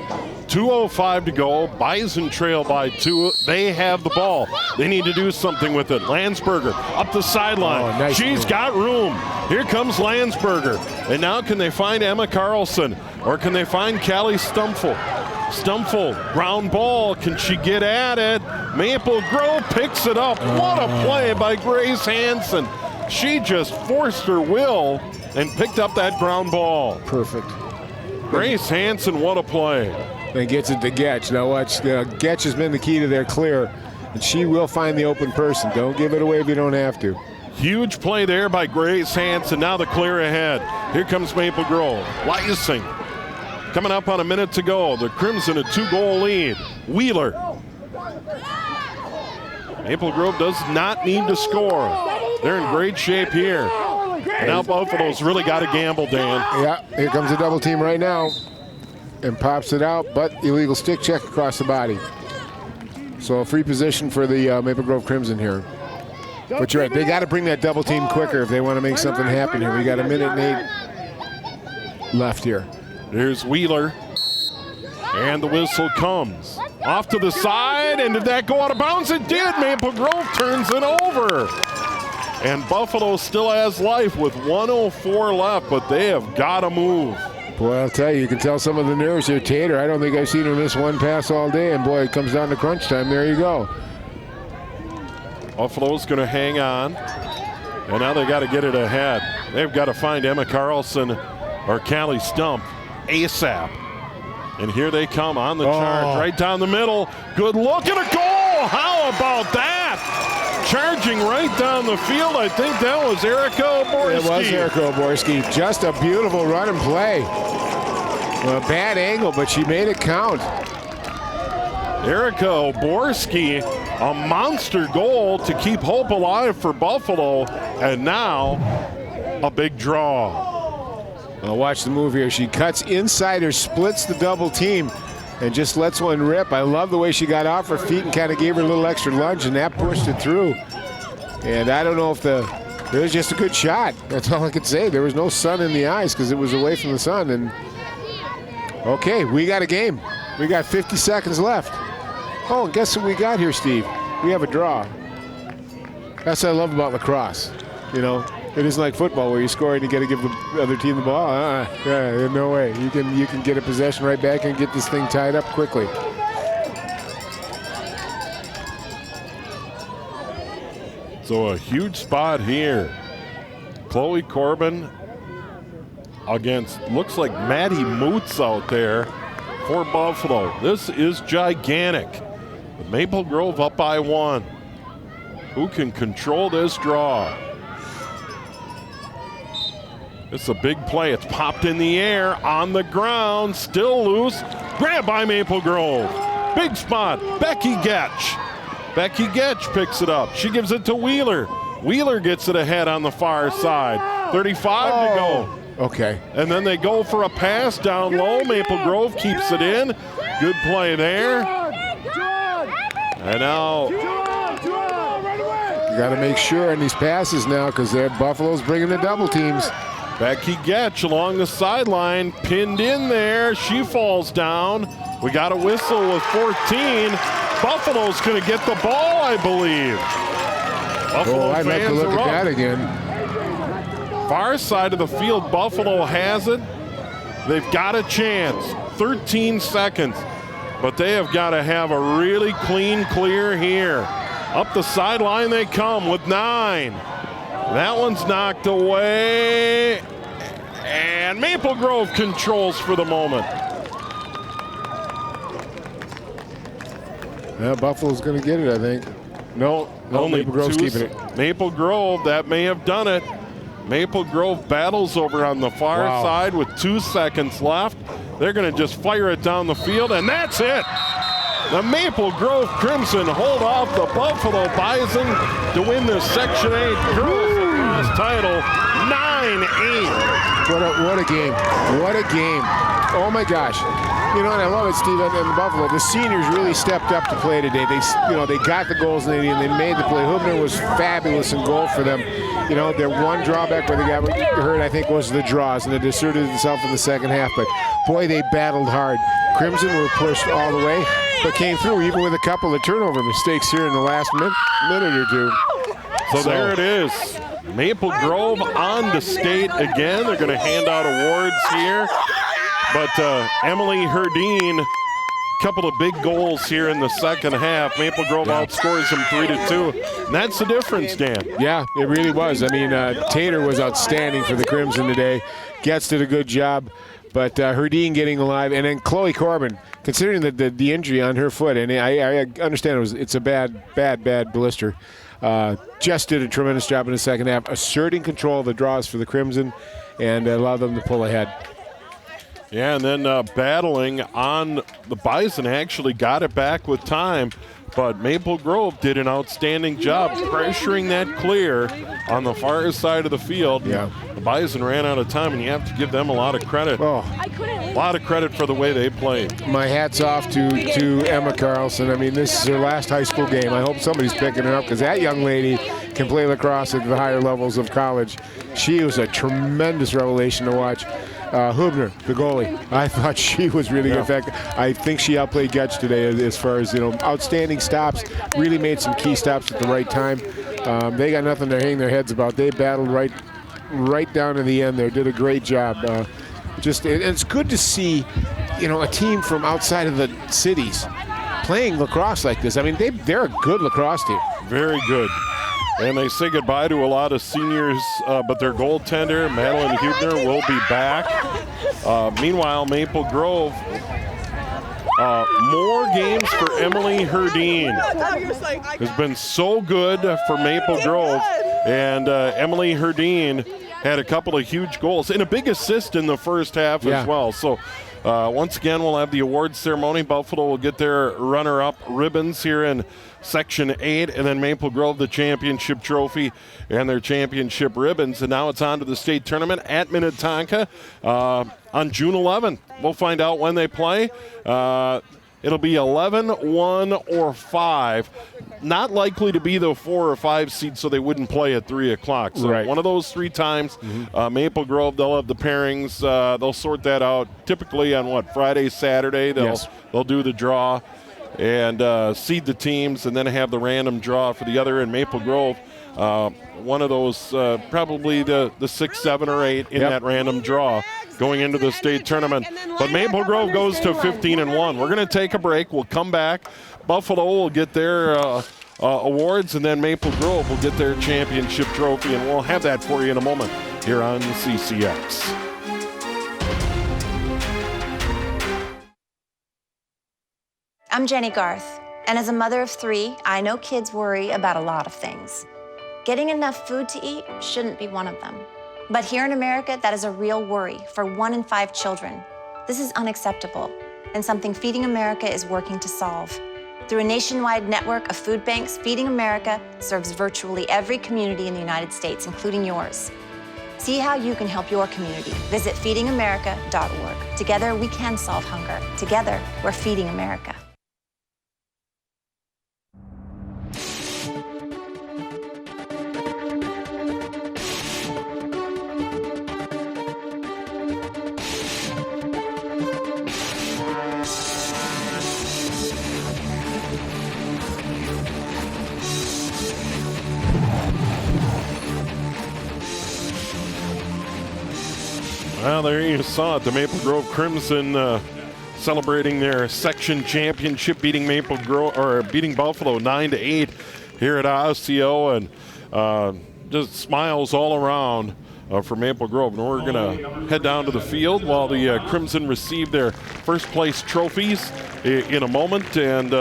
A: 2:05 to go. Bison trail by 2. They have the ball. They need to do something with it. Landsberger up the sideline.
B: Oh, nice
A: She's
B: move.
A: got room. Here comes Landsberger. And now can they find Emma Carlson? Or can they find Callie Stumpfel? Stumpfel, ground ball. Can she get at it? Maple Grove picks it up. What a play by Grace Hansen. She just forced her will and picked up that ground ball.
B: Perfect.
A: Grace Hansen, what a play.
B: And gets it to Getch. Now watch, Getch has been the key to their clear, and she will find the open person. Don't give it away if you don't have to.
A: Huge play there by Grace Hansen. Now the clear ahead. Here comes Maple Grove. Lysing coming up on a minute to go. The Crimson a 2-goal lead. Wheeler. Maple Grove does not need to score. They're in great shape here. And now Buffalo's really got to gamble, Dan.
B: Yeah, here comes a double team right now. And pops it out, but illegal stick check across the body. So a free position for the Maple Grove Crimson here. But you're right, they got to bring that double team quicker if they want to make something happen here. We got 1 minute and 8 left here.
A: Here's Wheeler. And the whistle comes. Off to the side, and did that go out of bounds? It did. Maple Grove turns it over. And Buffalo still has life with 1:04 left, but they have got to move.
B: Boy, I'll tell you, you can tell some of the nerves here. Tater, I don't think I've seen her miss one pass all day, and boy, it comes down to crunch time. There you go.
A: Buffalo's going to hang on, and now they got to get it ahead. They've got to find Emma Carlson or Callie Stump ASAP. And here they come on the charge, right down the middle. Good look at a goal. How about that? Charging right down the field. I think that was Erica Oborski.
B: It was Erica Oborski. Just a beautiful run and play. A bad angle, but she made it count.
A: Erica Oborski, a monster goal to keep hope alive for Buffalo. And now a big draw.
B: Now watch the move here. She cuts inside her, splits the double team, and just lets one rip. I love the way she got off her feet and kind of gave her a little extra lunge, and that pushed it through. And I don't know if it was just a good shot. That's all I could say. There was no sun in the eyes because it was away from the sun. And okay, we got a game. We got 50 seconds left. Oh, and guess what we got here, Steve? We have a draw. That's what I love about lacrosse. You know, it isn't like football where you score and you got to give the other team the ball. Yeah, no way. You can get a possession right back and get this thing tied up quickly.
A: So a huge spot here. Chloe Corbin against, looks like Maddie Moots out there for Buffalo. This is gigantic. Maple Grove up by 1. Who can control this draw? It's a big play. It's popped in the air, on the ground, still loose. Grabbed by Maple Grove. Big spot, Becky Getch. Becky Getch picks it up. She gives it to Wheeler. Wheeler gets it ahead on the far side. 35 to go.
B: Okay.
A: And then they go for a pass down low. Maple Grove keeps it in. Good play there. And now
B: you got to make sure on these passes now because Buffalo's bringing the double teams.
A: Becky Getch along the sideline, pinned in there. She falls down. We got a whistle with 14. Buffalo's going to get the ball, I believe. Buffalo
B: I'd like to look at that again.
A: Far side of the field, Buffalo has it. They've got a chance. 13 seconds. But they have got to have a really clean clear here. Up the sideline they come with 9. That one's knocked away. And Maple Grove controls for the moment.
B: Yeah, Buffalo's going to get it, I think. No, Maple Grove's keeping it.
A: Maple Grove, that may have done it. Maple Grove battles over on the far side with 2 seconds left. They're going to just fire it down the field, and that's it. The Maple Grove Crimson hold off the Buffalo Bison to win the Section 8 Girls Lacrosse title 9-8.
B: What a game. What a game. Oh, my gosh. You know, and I love it, Steve, in Buffalo. The seniors really stepped up to play today. They got the goals they needed, and they made the play. Huebner was fabulous in goal for them. You know, their one drawback where they got hurt, I think, was the draws, and it asserted itself in the second half. But, boy, they battled hard. Crimson were pushed all the way, but came through even with a couple of turnover mistakes here in the last minute or two.
A: So there it is. Maple Grove on to state again. They're going to hand out awards here. But Emily Herdeen, a couple of big goals here in the second half. Maple Grove outscores them 3-2. And that's the difference, Dan.
B: Yeah, it really was. I mean, Tater was outstanding for the Crimson today. Getz did a good job. But Herdeen getting alive. And then Chloe Corbin, considering the injury on her foot, and I understand it's a bad blister. Just did a tremendous job in the second half, asserting control of the draws for the Crimson and allowed them to pull ahead.
A: Yeah, and then battling on the Bison, actually got it back with time, but Maple Grove did an outstanding job pressuring that clear on the far side of the field.
B: Yeah.
A: The Bison ran out of time, and you have to give them a lot of credit.
B: Oh.
A: A lot of credit for the way they played.
B: My hat's off to Emma Carlson. I mean, this is her last high school game. I hope somebody's picking her up because that young lady can play lacrosse at the higher levels of college. She was a tremendous revelation to watch. Huebner, the goalie, I thought she was really good. In fact, I think she outplayed Getch today as far as, outstanding stops, really made some key stops at the right time. They got nothing to hang their heads about. They battled right down to the end there, did a great job. It's good to see, a team from outside of the cities playing lacrosse like this. I mean, they're a good lacrosse team.
A: Very good. And they say goodbye to a lot of seniors, but their goaltender, Madeleine Huebner, will be back. Meanwhile, Maple Grove, more games for Emily Herdeen. Has been so good for Maple Grove. And Emily Herdeen had a couple of huge goals and a big assist in the first half as well. So once again, we'll have the awards ceremony. Buffalo will get their runner-up ribbons here in Section 8, and then Maple Grove the championship trophy and their championship ribbons. And now it's on to the state tournament at Minnetonka on June 11th. We'll find out when they play. It'll be 11, 1, or 5. Not likely to be the 4 or 5 seed, so they wouldn't play at 3 o'clock. So one of those 3 times, Maple Grove, they'll have the pairings. They'll sort that out typically on, Friday, Saturday. They'll do the draw and seed the teams and then have the random draw for the other. In Maple Grove, one of those, probably the 6, 7, or 8 in that random draw going into the state tournament. But Maple Grove goes to 15-1. We're going to take a break. We'll come back. Buffalo will get their awards, and then Maple Grove will get their championship trophy, and we'll have that for you in a moment here on CCX.
J: I'm Jenny Garth, and as a mother of 3, I know kids worry about a lot of things. Getting enough food to eat shouldn't be one of them. But here in America, that is a real worry for 1 in 5 children. This is unacceptable, and something Feeding America is working to solve. Through a nationwide network of food banks, Feeding America serves virtually every community in the United States, including yours. See how you can help your community. Visit feedingamerica.org. Together, we can solve hunger. Together, we're Feeding America.
A: Well, there you saw it. The Maple Grove Crimson celebrating their section championship, beating beating Buffalo 9-8 here at Osseo, and just smiles all around for Maple Grove. And we're going to head down to the field while the Crimson receive their first place trophies in a moment, and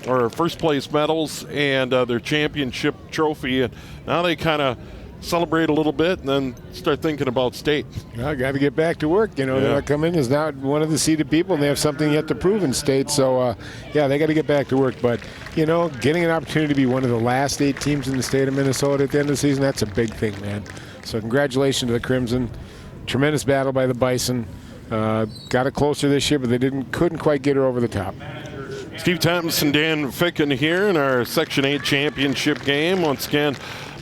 A: or first place medals and their championship trophy. And now they kind of celebrate a little bit and then start thinking about state.
B: I got to get back to work. They're not coming as not one of the seeded people, and they have something yet to prove in state. So, they got to get back to work. But, getting an opportunity to be one of the last 8 teams in the state of Minnesota at the end of the season, that's a big thing, man. So congratulations to the Crimson. Tremendous battle by the Bison. Got it closer this year, but they couldn't quite get her over the top.
A: Steve Thompson, Dan Ficken here in our Section 8 championship game. Once again,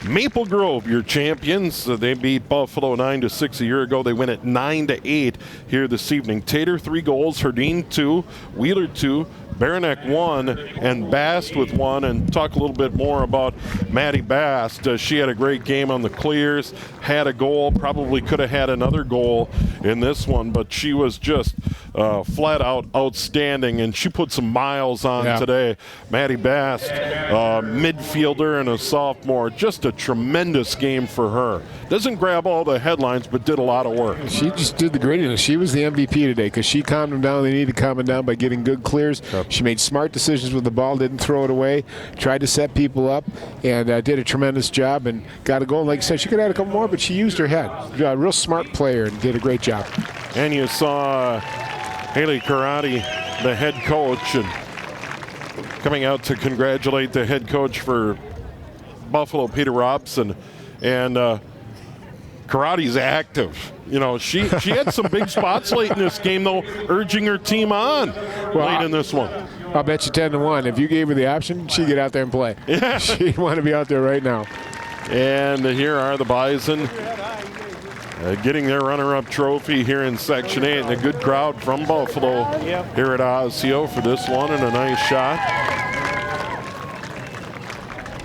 A: Maple Grove, your champions. They beat Buffalo 9-6 a year ago. They win it 9-8 here this evening. Tater 3 goals, Herdeen 2, Wheeler 2, Baranek 1, and Bast with 1. And talk a little bit more about Maddie Bast. She had a great game on the clears, had a goal, probably could have had another goal in this one, but she was just flat out outstanding, and she put some miles on today. Maddie Bast, midfielder and a sophomore, just a tremendous game for her. Doesn't grab all the headlines, but did a lot of work.
B: She just did the grittiness. She was the MVP today because she calmed them down. They needed to calm them down by getting good clears. She made smart decisions with the ball, didn't throw it away, tried to set people up, and did a tremendous job and got a goal. Like I said, she could have had a couple more, but she used her head. A real smart player and did a great job.
A: And you saw Haley Karate, the head coach, and coming out to congratulate the head coach for Buffalo, Peter Robson. And Karate's active. You know, she had some big spots late in this game, though, urging her team on late in this one.
B: I'll bet you 10-1. If you gave her the option, she'd get out there and play.
A: Yeah.
B: She'd want to be out there right now.
A: And here are the Bison getting their runner-up trophy here in Section 8. And a good crowd from Buffalo here at Osseo for this one, and a nice shot.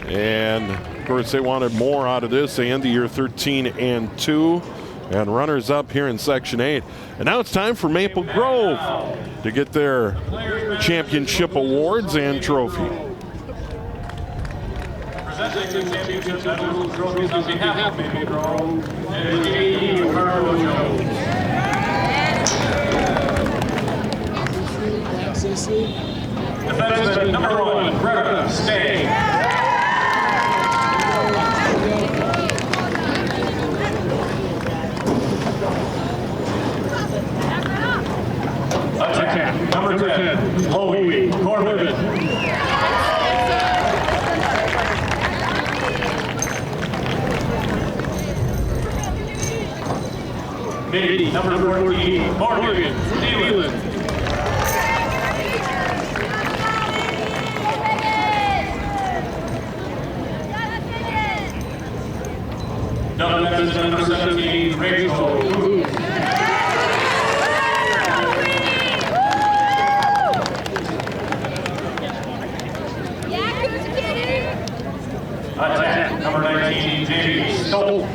A: And, of course, they wanted more out of this. They end the year 13-2. And runners-up here in Section 8. And now it's time for Maple Grove to get their championship awards and trophy.
N: Presenting the championship medals, trophies on behalf of Maple Grove, and J.E. Jones. Defenseman number 1, Greta Stay. Attack number 10, Chloe Corbin. Midi number 14, Morgan Thielen. Number 17, Rachel Booth. Attack number 19, Jamie Stoll.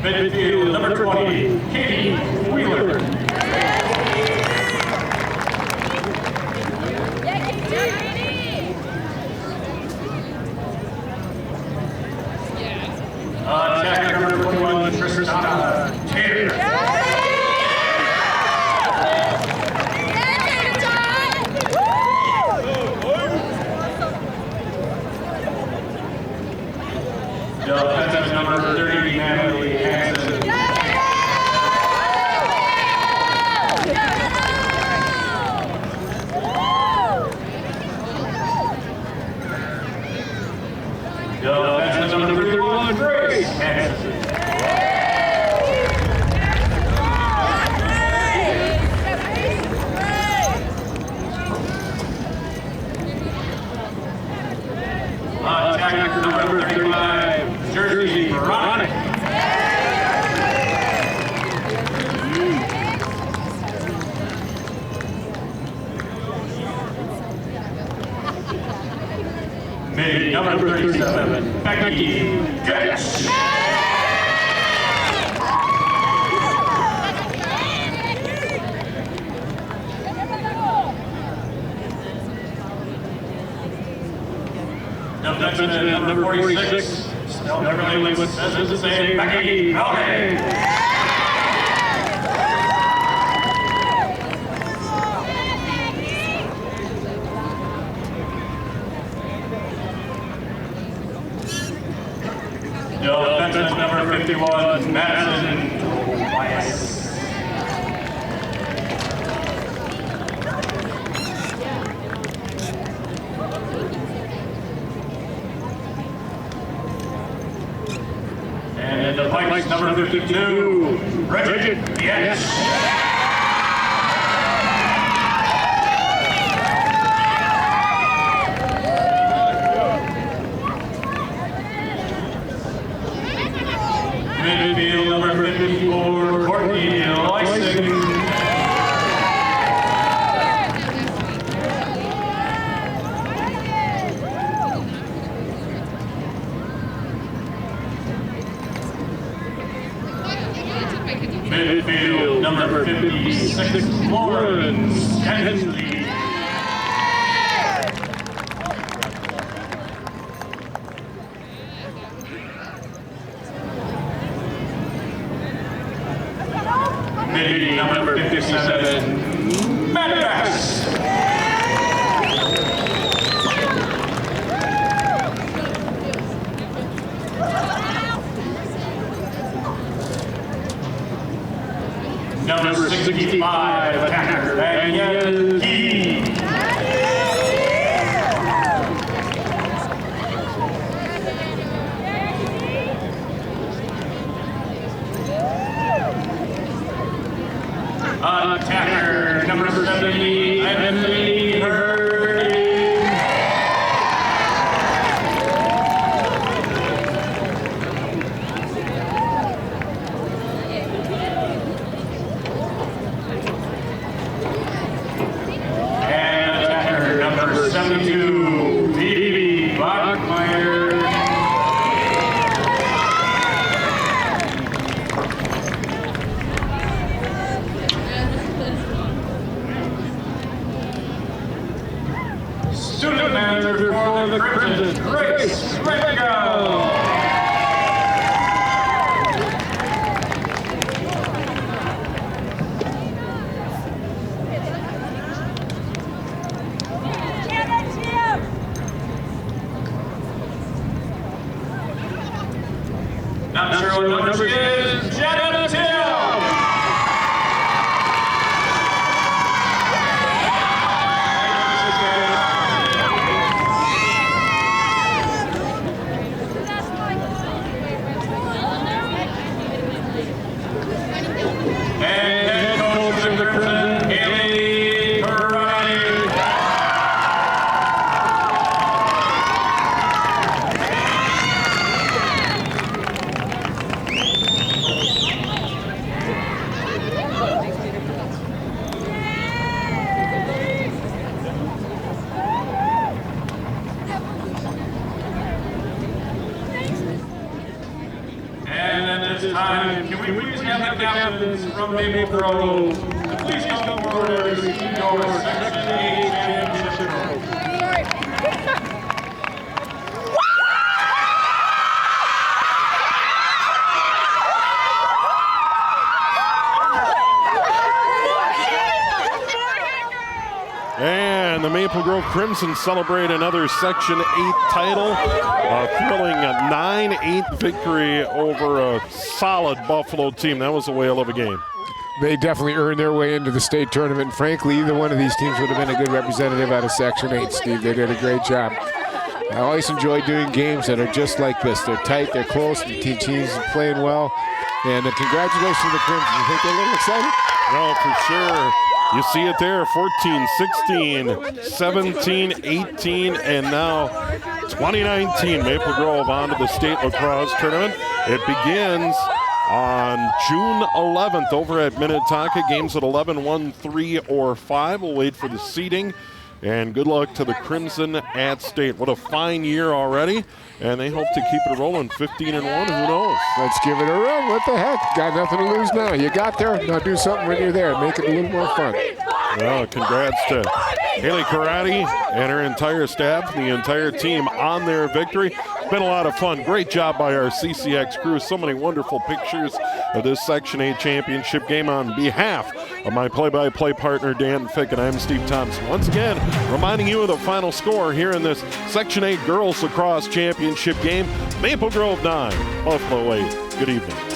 N: Midfield number 20, Katie Wheeler. Attack number 21, Tristana Taylor. Defensive number 30, Madeleine Huebner. Defensive number 31, Grace Hansen. Attacker number 35, Jersey Veronica. Mid number 37, Becky Getch. Number 46, spelled differently, but says the same, Becky Malgay. Defensive number 51, Madison Huebner. number 52, Bridget. Yes. Midfield number 54, Courtney Allyson. Midfield number 56, Lawrence Hensley. Midfield number 57, Madeleine. Number 65, attacker, Danielle Key. Attacker, number 70, Madeleine Huebner. And attacker, number 72, Phoebe Bachmeyer. Student manager for the Crimson, Grace Ringo. Not sure what number she is, Janet Tim. And head coach of the Crimson, Haley Karate. And at this time, can we please have the captains from Maple Grove to please come forward and receive your Section 8 championship trophy.
A: And the Maple Grove Crimson celebrate another Section 8 title. A thrilling 9-8 victory over a solid Buffalo team. That was a whale of a game.
B: They definitely earned their way into the state tournament. Frankly, either one of these teams would have been a good representative out of Section 8, Steve. They did a great job. I always enjoy doing games that are just like this. They're tight, they're close, the teams are playing well. And congratulations to the Crimson. You think they're a little excited?
A: No, for sure. You see it there, 14, 16, 17, 18, and now 2019. Maple Grove on to the state lacrosse tournament. It begins on June 11th over at Minneapolis. Games at 11, 1, 3, or 5. We'll wait for the seeding. And good luck to the Crimson at state. What a fine year already. And they hope to keep it rolling, 15-1. Who knows?
B: Let's give it a run. What the heck? Got nothing to lose now. You got there. Now do something when you're there. Make it a little more fun.
A: Well, congrats to Haley Karate and her entire staff, the entire team on their victory. It's been a lot of fun. Great job by our CCX crew. So many wonderful pictures of this Section 8 championship game. On behalf of my play-by-play partner, Dan Fick, and I'm Steve Thompson. Once again, reminding you of the final score here in this Section 8 Girls Lacrosse Championship game. Maple Grove 9, Buffalo 8. Good evening.